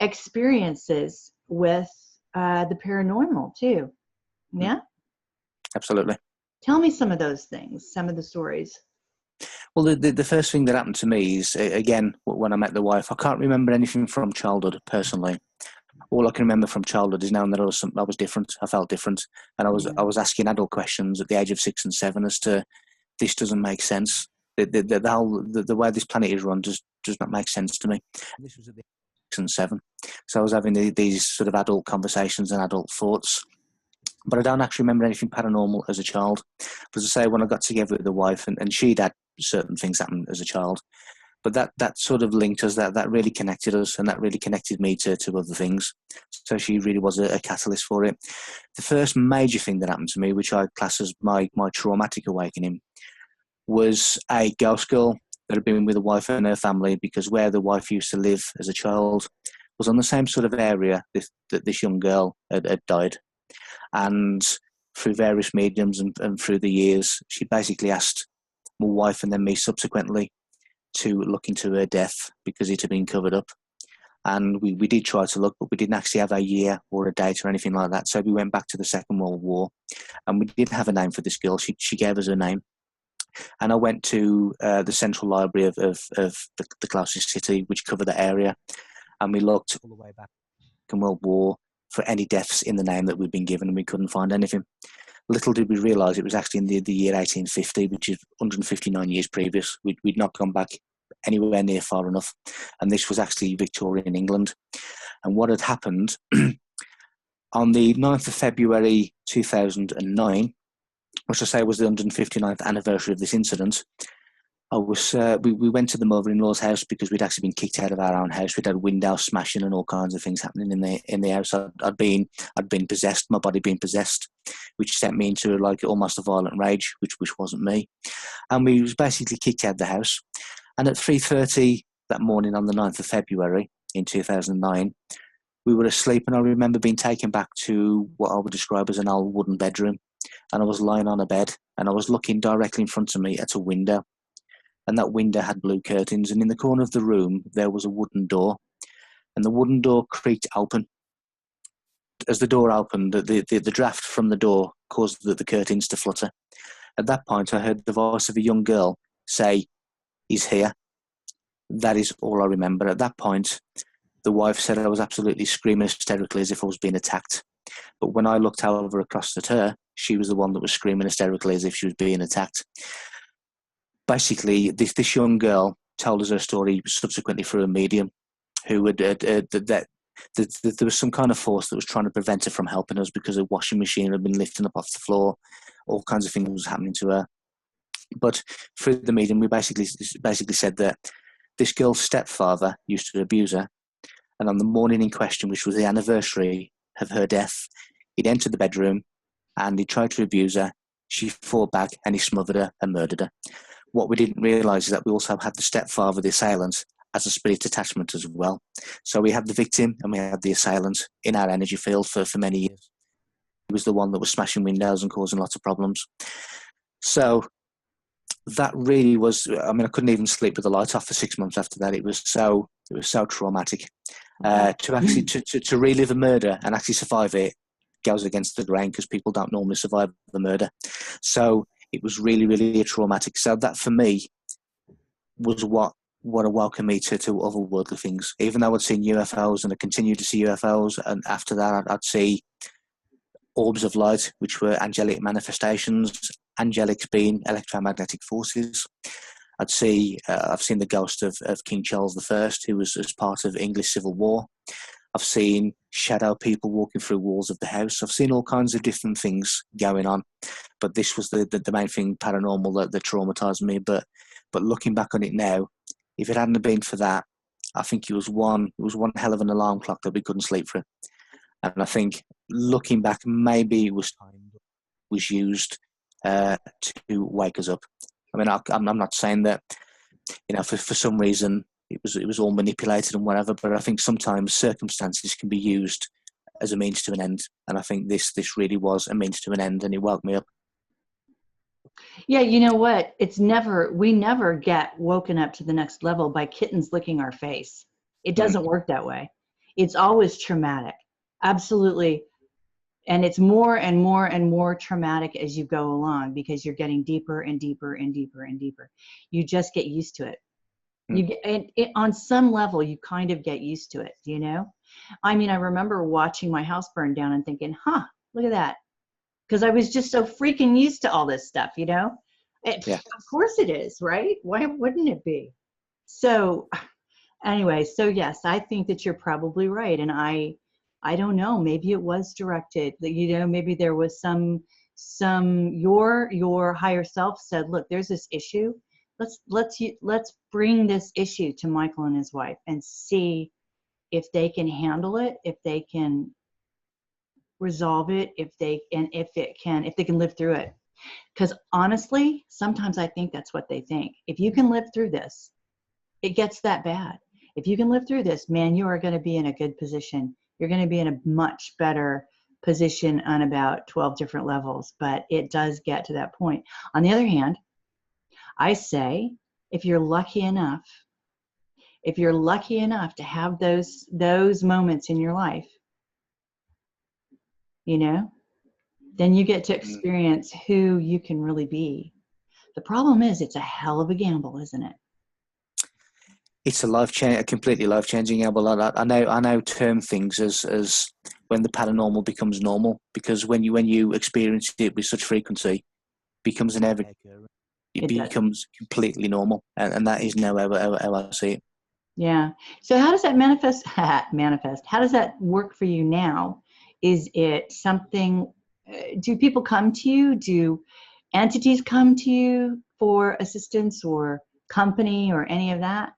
experiences with the paranormal too. Mm. Yeah? Absolutely. Tell me some of those things, some of the stories. Well, the first thing that happened to me is, again, when I met the wife, I can't remember anything from childhood personally. All I can remember from childhood is knowing that I was different. I felt different, and Yeah. I was asking adult questions at the age of 6 and 7 as to this doesn't make sense. The way this planet is run does not make sense to me. This was at the age of 6 and 7, so I was having these sort of adult conversations and adult thoughts. But I don't actually remember anything paranormal as a child. But as I say, when I got together with the wife, and she'd had certain things happen as a child, but that sort of linked us, that really connected us, and that really connected me to other things. So she really was a catalyst for it. The first major thing that happened to me, which I class as my traumatic awakening, was a ghost girl that had been with a wife and her family, because where the wife used to live as a child was on the same sort of area that this young girl had died. And through various mediums and through the years, she basically asked my wife and then me subsequently to look into her death because it had been covered up. And we did try to look, but we didn't actually have a year or a date or anything like that. So we went back to the Second World War, and we didn't have a name for this girl. She gave us her name. And I went to the central library of the closest city, which covered the area. And we looked all the way back in World War for any deaths in the name that we'd been given, and we couldn't find anything. Little did we realise it was actually in the year 1850, which is 159 years previous. We'd not gone back anywhere near far enough. And this was actually Victorian England. And what had happened on the 9th of February 2009, which I say was the 159th anniversary of this incident, I was we went to the mother-in-law's house because we'd actually been kicked out of our own house. We'd had windows smashing and all kinds of things happening in the house. I'd been possessed, my body being possessed, which sent me into like almost a violent rage, which wasn't me. And we was basically kicked out of the house. And at 3:30 that morning on the 9th of February in 2009, we were asleep, and I remember being taken back to what I would describe as an old wooden bedroom. And I was lying on a bed, and I was looking directly in front of me at a window. And that window had blue curtains, and in the corner of the room there was a wooden door, and the wooden door creaked open. As the door opened, the draft from the door caused the curtains to flutter. At that point, I heard the voice of a young girl say, "He's here." That is all I remember. At that point, the wife said I was absolutely screaming hysterically as if I was being attacked. But when I looked over across at her, she was the one that was screaming hysterically as if she was being attacked. Basically, this young girl told us her story subsequently through a medium who had that there was some kind of force that was trying to prevent her from helping us because a washing machine had been lifting up off the floor. All kinds of things was happening to her. But through the medium, we basically said that this girl's stepfather used to abuse her, and on the morning in question, which was the anniversary of her death, he'd entered the bedroom and he tried to abuse her. She fought back and he smothered her and murdered her. What we didn't realise is that we also had the stepfather, the assailant, as a spirit attachment as well. So we had the victim and we had the assailant in our energy field for many years. He was the one that was smashing windows and causing lots of problems. So that really was, I mean, I couldn't even sleep with the light off for 6 months after that. It was so traumatic. To relive a murder and actually survive it goes against the grain because people don't normally survive the murder. So it was really, really traumatic. So that for me was what welcomed me to otherworldly things. Even though I'd seen UFOs and I continued to see UFOs, and after that I'd see orbs of light, which were angelic manifestations, angelics being electromagnetic forces. I've seen the ghost of King Charles I, who was as part of English Civil War. I've seen shadow people walking through walls of the house. I've seen all kinds of different things going on, but this was the main thing, paranormal, that traumatized me. But looking back on it now, if it hadn't been for that, I think it was one hell of an alarm clock that we couldn't sleep through. And I think looking back, maybe it was used to wake us up. I mean, I'm not saying that, for some reason it was all manipulated and whatever, but I think sometimes circumstances can be used as a means to an end. And I think this really was a means to an end, and it woke me up. Yeah, you know what? We never get woken up to the next level by kittens licking our face. It doesn't work that way. It's always traumatic. Absolutely. And it's more and more and more traumatic as you go along because you're getting deeper and deeper and deeper and deeper. You just get used to it. On some level, you kind of get used to it, I mean, I remember watching my house burn down and thinking, look at that. Because I was just so freaking used to all this stuff, Yeah. Of course it is, right? Why wouldn't it be? So anyway, so yes, I think that you're probably right. And I don't know, maybe it was directed, maybe there was your higher self said, look, there's this issue. Let's bring this issue to Michael and his wife and see if they can handle it, if they can resolve it, if they can live through it. Because honestly, sometimes I think that's what they think. If you can live through this, it gets that bad. If you can live through this, man, you are going to be in a good position. You're going to be in a much better position on about 12 different levels, but it does get to that point. On the other hand, I say, if you're lucky enough, to have those moments in your life, you know, then you get to Mm. experience who you can really be. The problem is it's a hell of a gamble, isn't it? It's a completely life changing gamble. I now term things as when the paranormal becomes normal, because when you experience it with such frequency, it becomes an everyday occurrence. It It does. becomes completely normal, and that is now how I see it. Yeah. So how does that manifest? Manifest. How does that work for you now? Is it something? Do people come to you? Do entities come to you for assistance or company or any of that?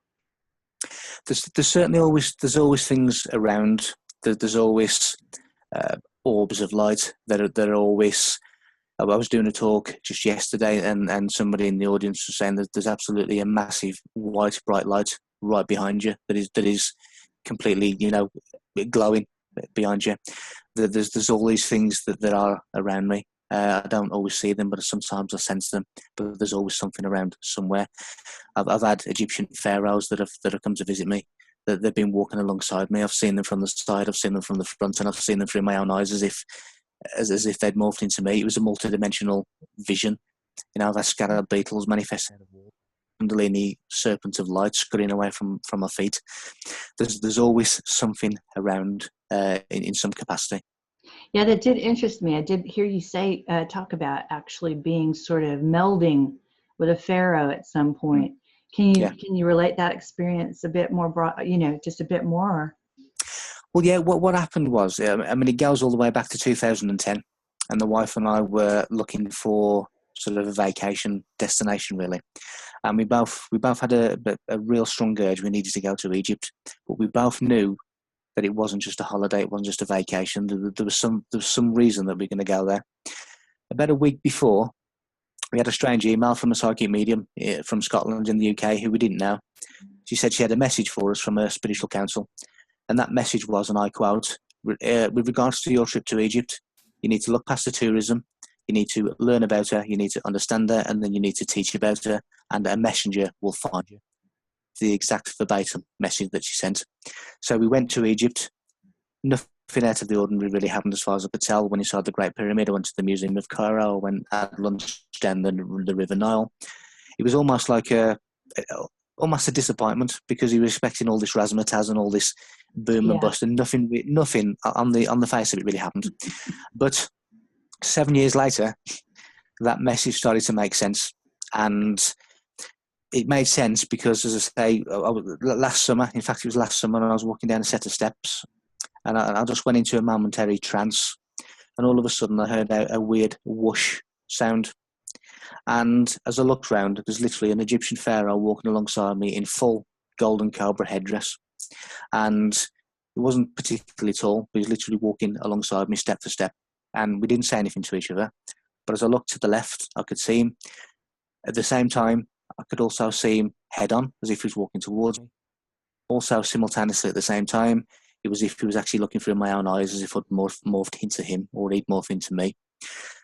There's always things around. There's always uh, orbs of light that are always. I was doing a talk just yesterday, and somebody in the audience was saying that there's absolutely a massive white bright light right behind you that is completely, glowing behind you. There's all these things that are around me. I don't always see them, but sometimes I sense them. But there's always something around somewhere. I've had Egyptian pharaohs that have come to visit me. That they've been walking alongside me. I've seen them from the side. I've seen them from the front, and I've seen them through my own eyes as if they'd morphed into me. It was a multi-dimensional vision. I've had scarab beetles manifest out of water, kundalini serpent of light scurrying away from my feet. There's always something around in some capacity. Yeah, that did interest me. I did hear you say talk about actually being sort of melding with a pharaoh at some point. Yeah. Can you relate that experience a bit more broad? Just a bit more. Well, yeah. What happened was, it goes all the way back to 2010, and the wife and I were looking for sort of a vacation destination, really. And we both had a real strong urge. We needed to go to Egypt, but we both knew that it wasn't just a holiday, it wasn't just a vacation. There was some reason that we were going to go there. About a week before, we had a strange email from a psychic medium from Scotland in the UK who we didn't know. She said she had a message for us from her spiritual council, and that message was, and I quote, with regards to your trip to Egypt, you need to look past the tourism, you need to learn about her, you need to understand her, and then you need to teach about her, and a messenger will find you. The exact verbatim message that she sent. So we went to Egypt. Nothing out of the ordinary really happened as far as I could tell. When inside the Great Pyramid, I went to the Museum of Cairo, I went at lunch down the River Nile. It was almost like almost a disappointment, because he was expecting all this razzmatazz and all this boom and Yeah. bust, and nothing on the face of it really happened. But 7 years later, that message started to make sense, and it made sense because, as I say, last summer, in fact, it was last summer, and I was walking down a set of steps, and I just went into a momentary trance, and all of a sudden I heard a weird whoosh sound. And as I looked round, there's literally an Egyptian pharaoh walking alongside me in full golden cobra headdress. And he wasn't particularly tall, but he was literally walking alongside me step for step. And we didn't say anything to each other. But as I looked to the left, I could see him. At the same time, I could also see him head on, as if he was walking towards me. Also, simultaneously at the same time, it was as if he was actually looking through my own eyes, as if I'd morphed into him, or he'd morphed into me.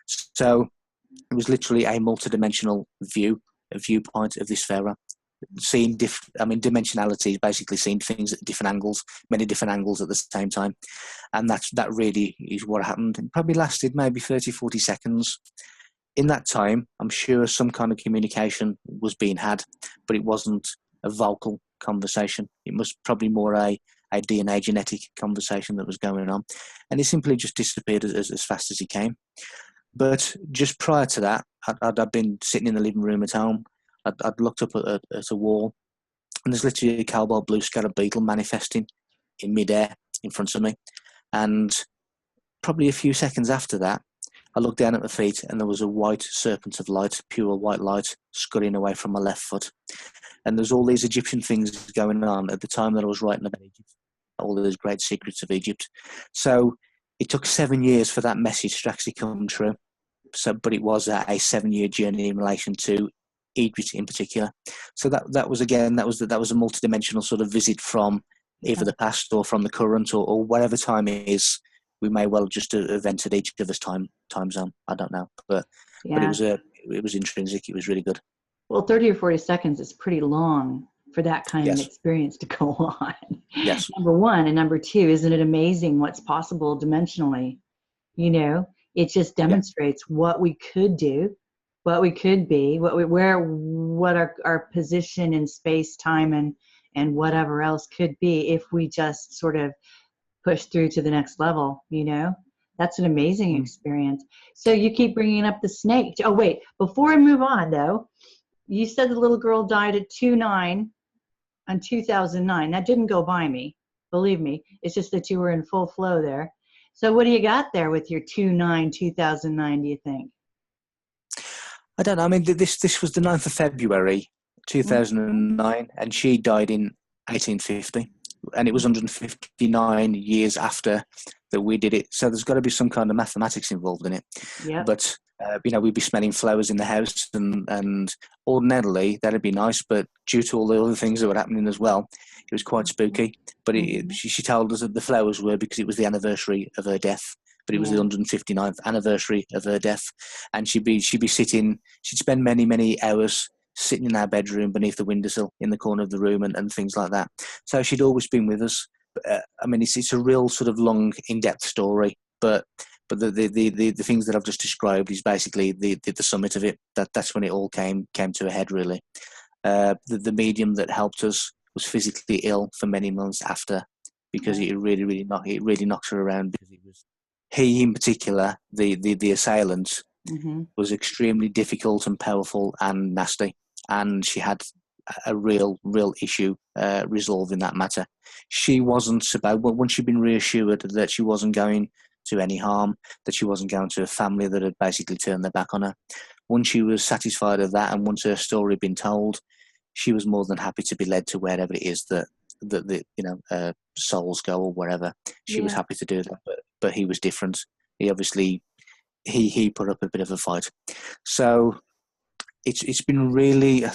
So it was literally a multi-dimensional viewpoint of this pharaoh. Seeing dimensionality is basically seeing things at different angles, many different angles at the same time. And that really is what happened. It probably lasted maybe 30, 40 seconds. In that time, I'm sure some kind of communication was being had, but it wasn't a vocal conversation. It was probably more a DNA genetic conversation that was going on. And he simply just disappeared as fast as he came. But just prior to that, I'd been sitting in the living room at home. I'd looked up at a wall, and there's literally a cobalt blue scarab beetle manifesting in midair in front of me. And probably a few seconds after that, I looked down at my feet, and there was a white serpent of light, pure white light, scurrying away from my left foot. And there's all these Egyptian things going on at the time that I was writing about Egypt, all those great secrets of Egypt. So it took 7 years for that message to actually come true. But it was a 7-year journey in relation to Egypt in particular. So that was a multidimensional sort of visit from either the past or from the current, or whatever time it is. We may well just have entered each other's time zone. I don't know, but Yeah. it was intrinsic. It was really good. Well, 30 or 40 seconds is pretty long for that kind of an Yes, experience to go on. yes, Number one. And number two, isn't it amazing what's possible dimensionally? You know, it just yeah. demonstrates what we could do, what we could be, what our position in space, time, and whatever else could be if we just sort of push through to the next level, That's an amazing Mm. experience. So you keep bringing up the snake. Oh, wait, before I move on, though, you said the little girl died at 2/9 on 2009. That didn't go by me, believe me. It's just that you were in full flow there. So what do you got there with your 2/9, 2009, do you think? I don't know. I mean, this was the 9th of February, Mhm. 2009, and she died in 1850, and it was 159 years after that we did it. So there's got to be some kind of mathematics involved in it. Yep. But we'd be smelling flowers in the house, and ordinarily that'd be nice. But due to all the other things that were happening as well, it was quite spooky. But Mhm. she told us that the flowers were because it was the anniversary of her death. But it was the Yeah. 159th anniversary of her death, and she'd be sitting. She'd spend many hours sitting in our bedroom beneath the windowsill in the corner of the room, and things like that. So she'd always been with us. I mean, it's a real sort of long, in-depth story, but the things that I've just described is basically the summit of it. That's when it all came to a head, really. The medium that helped us was physically ill for many months after, because Right. it really knocked her around. Because it was he in particular, the assailant, Mhm. was extremely difficult and powerful and nasty, and she had a real issue resolving that matter. She wasn't about once she'd been reassured that she wasn't going to any harm, that she wasn't going to a family that had basically turned their back on her. Once she was satisfied of that, and once her story had been told, she was more than happy to be led to wherever it is that the souls go, or wherever. She was Yeah. happy to do that, but he was different. He obviously he put up a bit of a fight. So it's been really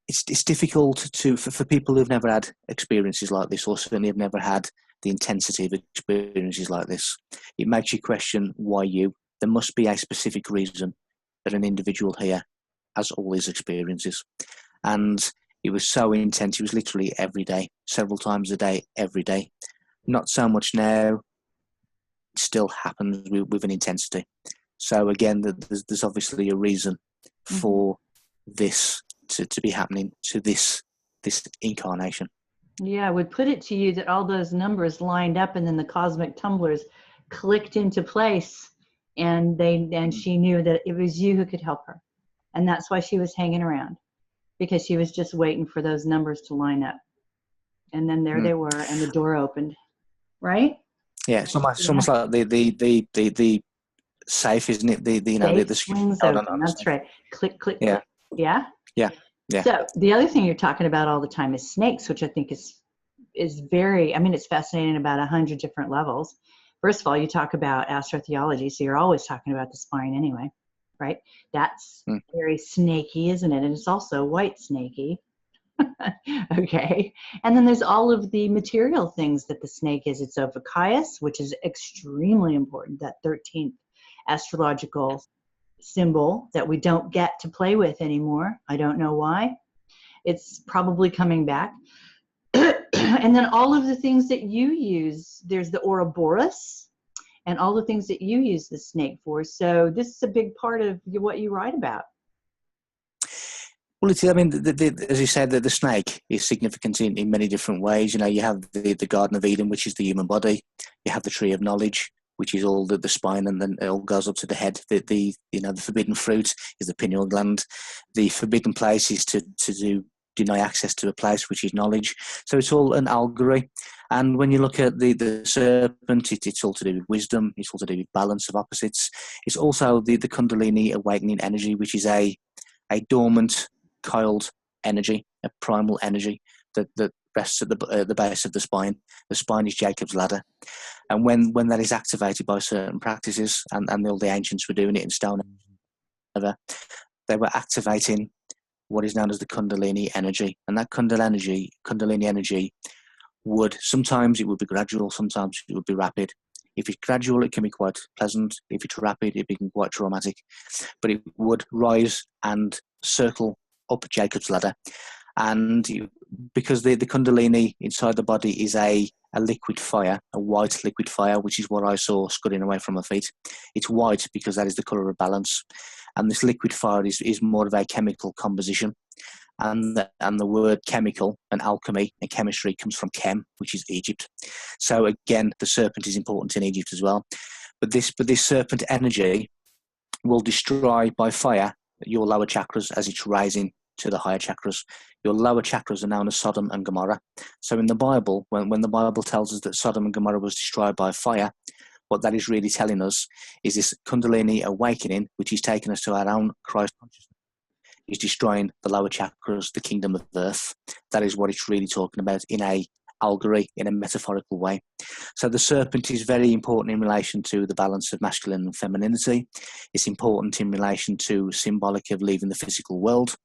it's difficult for people who've never had experiences like this, or certainly have never had the intensity of experiences like this. It makes you question why you. There must be a specific reason that an individual here has all these experiences, and it was so intense. It was literally every day, several times a day, every day. Not so much now. It still happens with an intensity. So again, there's obviously a reason Mhm. for this to be happening to this incarnation. Yeah, I would put it to you that all those numbers lined up and then the cosmic tumblers clicked into place, and Mm. she knew that it was you who could help her. And that's why she was hanging around, because she was just waiting for those numbers to line up. And then there Mm. they were, and the door opened, right? Yeah, it's almost like the safe, isn't it? Safe The security swings code on open. the That's safe. right. Click, click, Yeah, click. Yeah. yeah, yeah. So the other thing you're talking about all the time is snakes, which I think is very. I mean, it's fascinating about 100 different levels. First of all, you talk about astrotheology, so you're always talking about the spine anyway, right? That's Mm. very snaky, isn't it? And it's also white snaky. Okay. And then there's all of the material things that the snake is. It's Ophiuchus, which is extremely important, that 13th astrological symbol that we don't get to play with anymore. I don't know why. It's probably coming back. And then all of the things that you use, there's the Ouroboros and all the things that you use the snake for. So this is a big part of what you write about. Well, I mean, as you said, the snake is significant in many different ways. You have the Garden of Eden, which is the human body. You have the Tree of Knowledge, which is all the spine, and then it all goes up to the head. The forbidden fruit is the pineal gland. The forbidden place is to deny access to a place, which is knowledge. So it's all an allegory. And when you look at the serpent, it's all to do with wisdom. It's all to do with balance of opposites. It's also the Kundalini awakening energy, which is a dormant, coiled energy, a primal energy that rests at the base of the spine. The spine is Jacob's ladder, and when that is activated by certain practices, and all the ancients were doing it in stone, they were activating what is known as the Kundalini energy, and that Kundalini energy would sometimes it would be gradual, sometimes it would be rapid. If it's gradual, it can be quite pleasant. If it's rapid, it can be quite traumatic. But it would rise and circle up Jacob's ladder. And because the Kundalini inside the body is a liquid fire, a white liquid fire, which is what I saw scudding away from my feet. It's white because that is the colour of balance. And this liquid fire is more of a chemical composition. And the word chemical and alchemy and chemistry comes from Chem, which is Egypt. So again, the serpent is important in Egypt as well. But this serpent energy will destroy by fire your lower chakras as it's rising to the higher chakras. Your lower chakras are known as Sodom and Gomorrah. So in the Bible, when the Bible tells us that Sodom and Gomorrah was destroyed by fire, what that is really telling us is this Kundalini awakening, which is taking us to our own Christ consciousness, is destroying the lower chakras, the kingdom of earth. That is what it's really talking about in a allegory, in a metaphorical way. So the serpent is very important in relation to the balance of masculine and femininity. It's important in relation to symbolic of leaving the physical world,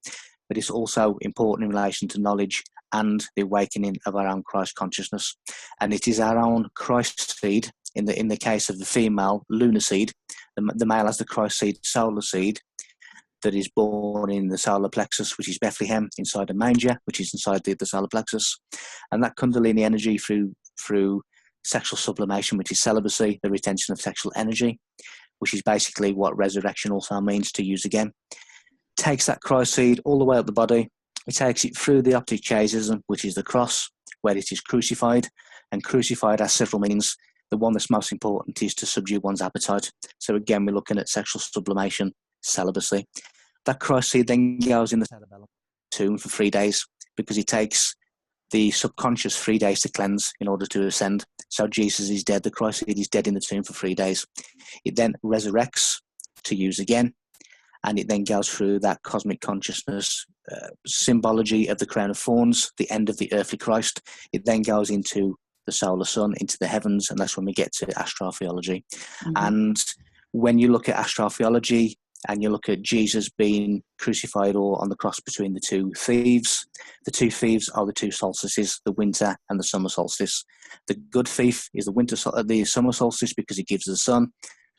but it's also important in relation to knowledge and the awakening of our own Christ consciousness. And it is our own Christ seed, in the case of the female, lunar seed, the male has the Christ seed, solar seed, that is born in the solar plexus, which is Bethlehem, inside a manger, which is inside the solar plexus. And that Kundalini energy through sexual sublimation, which is celibacy, the retention of sexual energy, which is basically what resurrection also means, to use again, takes that Christ seed all the way up the body. It takes it through the optic chiasm, which is the cross, where it is crucified. And crucified has several meanings. The one that's most important is to subdue one's appetite. So again, we're looking at sexual sublimation, celibacy. That Christ seed then goes in the cerebellum tomb for 3 days, because it takes the subconscious 3 days to cleanse in order to ascend. So Jesus is dead. The Christ seed is dead in the tomb for 3 days. It then resurrects to use again, and it then goes through that cosmic consciousness symbology of the crown of thorns, the end of the earthly Christ. It then goes into the solar sun, into the heavens, and that's when we get to astrotheology. Mm-hmm. And when you look at astrotheology and you look at Jesus being crucified or on the cross between the two thieves are the two solstices, the winter and the summer solstice. The good thief is the summer solstice because it gives the sun.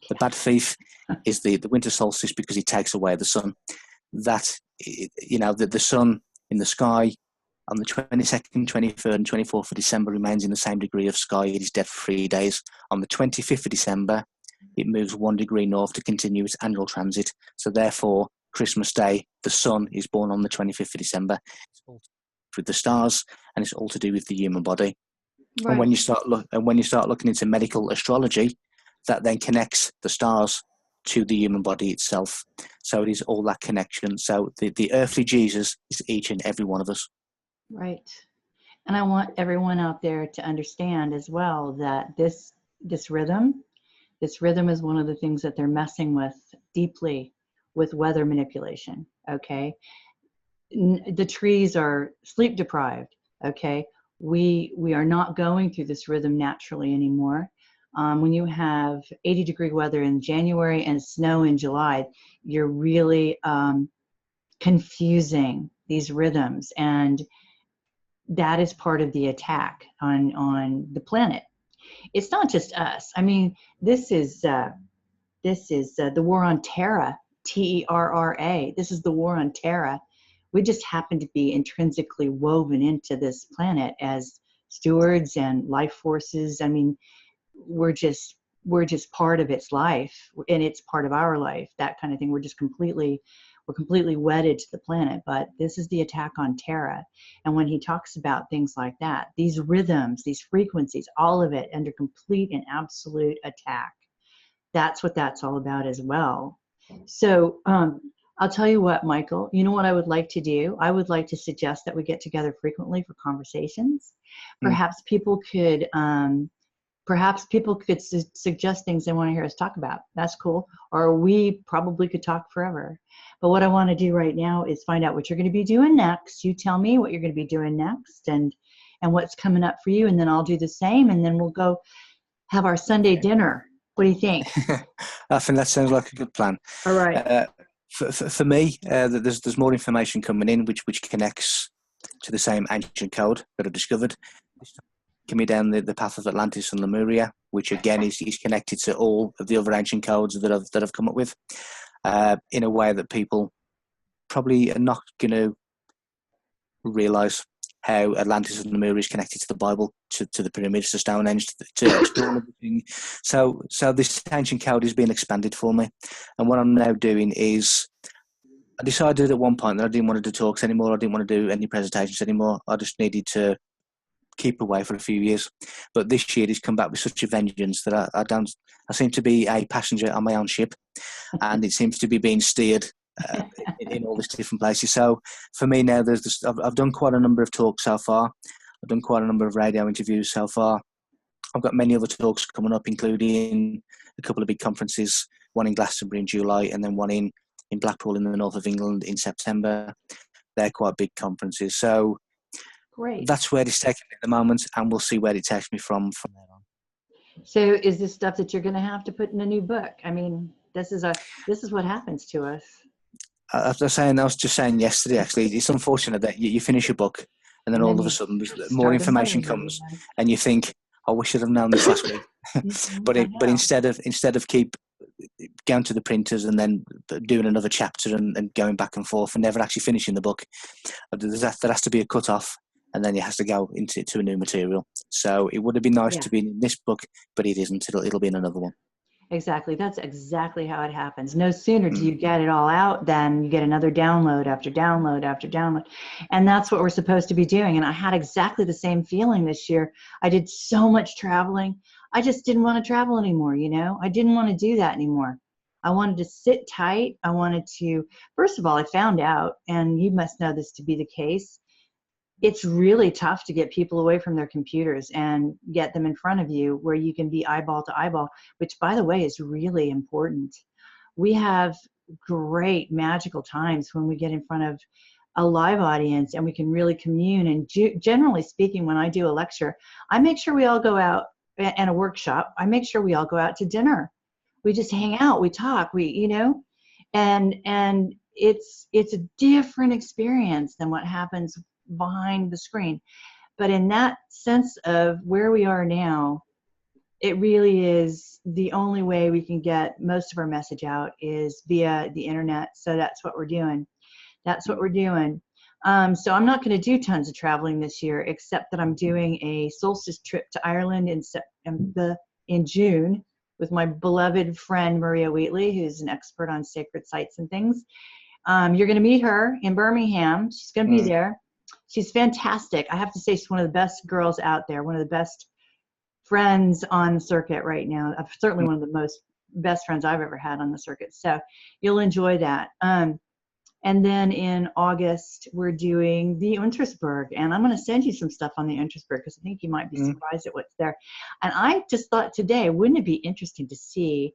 The bad thief is the winter solstice because it takes away the sun. That, the sun in the sky on the 22nd, 23rd and 24th of December remains in the same degree of sky. It is dead for 3 days. On the 25th of December, it moves 1 degree north to continue its annual transit. So therefore, Christmas Day, the sun is born on the 25th of December. It's all to do with the stars, and it's all to do with the human body. Right. And when you start looking into medical astrology, that then connects the stars to the human body itself. So it is all that connection. So the earthly Jesus is each and every one of us. Right. And I want everyone out there to understand as well that this rhythm is one of the things that they're messing with deeply with weather manipulation. Okay. The trees are sleep deprived. Okay. We are not going through this rhythm naturally anymore. When you have 80-degree weather in January and snow in July, you're really confusing these rhythms, and that is part of the attack on the planet. It's not just us. I mean, this is the war on Terra, Terra. This is the war on Terra. We just happen to be intrinsically woven into this planet as stewards and life forces. I mean, we're just part of its life, and it's part of our life, that kind of thing. We're completely wedded to the planet. But this is the attack on Terra. And when he talks about things like that, these rhythms, these frequencies, all of it under complete and absolute attack, that's what that's all about as well. So I'll tell you what, Michael, you know what I would like to do? I would like to suggest that we get together frequently for conversations. Perhaps people could suggest things they want to hear us talk about. That's cool. Or we probably could talk forever. But what I want to do right now is find out what you're going to be doing next. You tell me what you're going to be doing next and what's coming up for you. And then I'll do the same. And then we'll go have our Sunday dinner. What do you think? I think that sounds like a good plan. All right. For me, there's more information coming in which connects to the same ancient code that I've discovered. Coming down the path of Atlantis and Lemuria, which again is connected to all of the other ancient codes that I've come up with, in a way that people probably are not going to realize how Atlantis and Lemuria is connected to the Bible, to the pyramids, to Stonehenge, to all of the things. So this ancient code is being expanded for me. And what I'm now doing is, I decided at one point that I didn't want to do talks anymore. I didn't want to do any presentations anymore. I just needed to keep away for a few years. But this year it's come back with such a vengeance that I seem to be a passenger on my own ship, and it seems to be being steered in all these different places. So for me now, I've done quite a number of talks so far. I've done quite a number of radio interviews so far. I've got many other talks coming up, including a couple of big conferences, one in Glastonbury in July and then one in Blackpool in the north of England in September. They're quite big conferences. So great. That's where it's taking me at the moment, and we'll see where it takes me from there on. So is this stuff that you're going to have to put in a new book? I mean, this is what happens to us. I was just saying yesterday, actually, it's unfortunate that you finish a book and then all of a sudden more information comes and you think, I wish I'd have known this last week. But instead of keep going to the printers and then doing another chapter and going back and forth and never actually finishing the book, there has to be a cut off, and then it has to go into a new material. So it would have been nice to be in this book, but it isn't. It'll be in another one. Exactly. That's exactly how it happens. No sooner do you get it all out than you get another download after download after download. And that's what we're supposed to be doing. And I had exactly the same feeling this year. I did so much traveling. I just didn't want to travel anymore, you know? I didn't want to do that anymore. I wanted to sit tight. I wanted to, first of all, I found out, and you must know this to be the case, it's really tough to get people away from their computers and get them in front of you where you can be eyeball to eyeball, which, by the way, is really important. We have great magical times when we get in front of a live audience and we can really commune. And generally speaking, when I do a lecture, I make sure we all go out, and a workshop, I make sure we all go out to dinner. We just hang out, we talk, and it's a different experience than what happens behind the screen. But in that sense of where we are now, it really is the only way we can get most of our message out is via the internet. So that's what we're doing. So I'm not going to do tons of traveling this year, except that I'm doing a solstice trip to Ireland in June with my beloved friend Maria Wheatley, who's an expert on sacred sites and things. You're going to meet her in Birmingham. She's going to be there. She's fantastic. I have to say she's one of the best girls out there, one of the best friends on the circuit right now. Certainly one of the most best friends I've ever had on the circuit. So you'll enjoy that. And then in August, we're doing the Untersberg. And I'm going to send you some stuff on the Untersberg because I think you might be surprised at what's there. And I just thought today, wouldn't it be interesting to see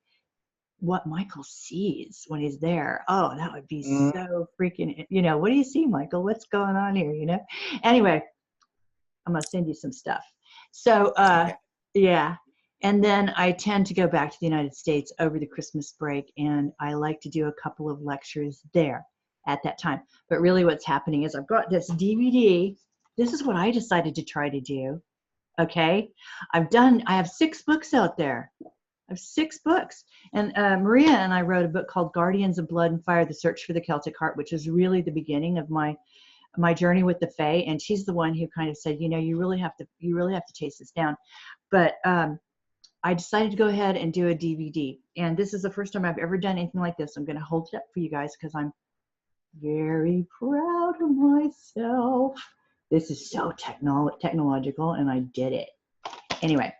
what Michael sees when he's there? Oh, that would be so freaking, what do you see, Michael? What's going on here, Anyway, I'm going to send you some stuff. So, yeah. And then I tend to go back to the United States over the Christmas break, and I like to do a couple of lectures there at that time. But really what's happening is I've got this DVD. This is what I decided to try to do. Okay. I have 6 books out there. I have 6 books. And Maria and I wrote a book called Guardians of Blood and Fire, The Search for the Celtic Heart, which is really the beginning of my journey with the Fae. And she's the one who kind of said, you really have to chase this down. But I decided to go ahead and do a DVD. And this is the first time I've ever done anything like this. I'm going to hold it up for you guys because I'm very proud of myself. This is so technological, and I did it. Anyway,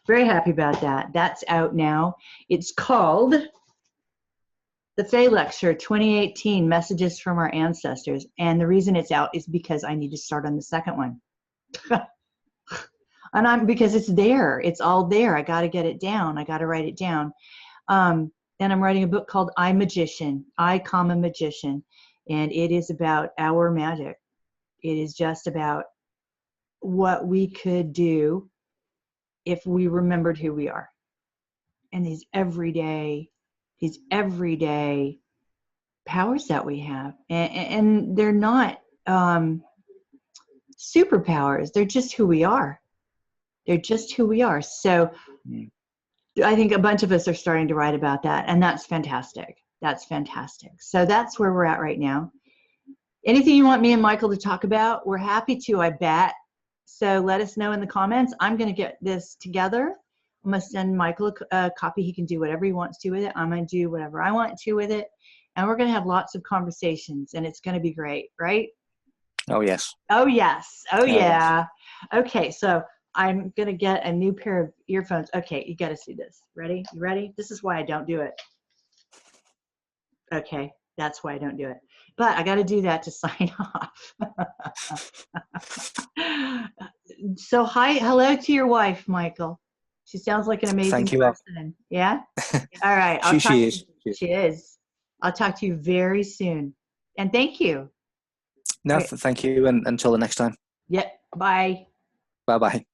very happy about that. That's out now. It's called The Fae Lecture 2018, Messages from Our Ancestors. And the reason it's out is because I need to start on the second one. Because it's there. It's all there. I got to get it down. I got to write it down. And I'm writing a book called I, Magician. And it is about our magic. It is just about what we could do if we remembered who we are. And these everyday powers that we have. And they're not superpowers. They're just who we are. So I think a bunch of us are starting to write about that, and that's fantastic. So that's where we're at right now. Anything you want me and Michael to talk about, we're happy to, I bet. So let us know in the comments. I'm going to get this together. I'm going to send Michael a copy. He can do whatever he wants to with it. I'm going to do whatever I want to with it. And we're going to have lots of conversations, and it's going to be great, right? Oh, yes. Oh, yes. Oh, Yes. yeah. Okay, so I'm going to get a new pair of earphones. Okay, you got to see this. Ready? You ready? This is why I don't do it. Okay, that's why I don't do it. But I got to do that to sign off. So hello to your wife, Michael. She sounds like an amazing Thank you. person. Yeah? All right. She is. She is. I'll talk to you very soon. And thank you. No, All right. thank you. And until the next time. Yep. Bye. Bye-bye.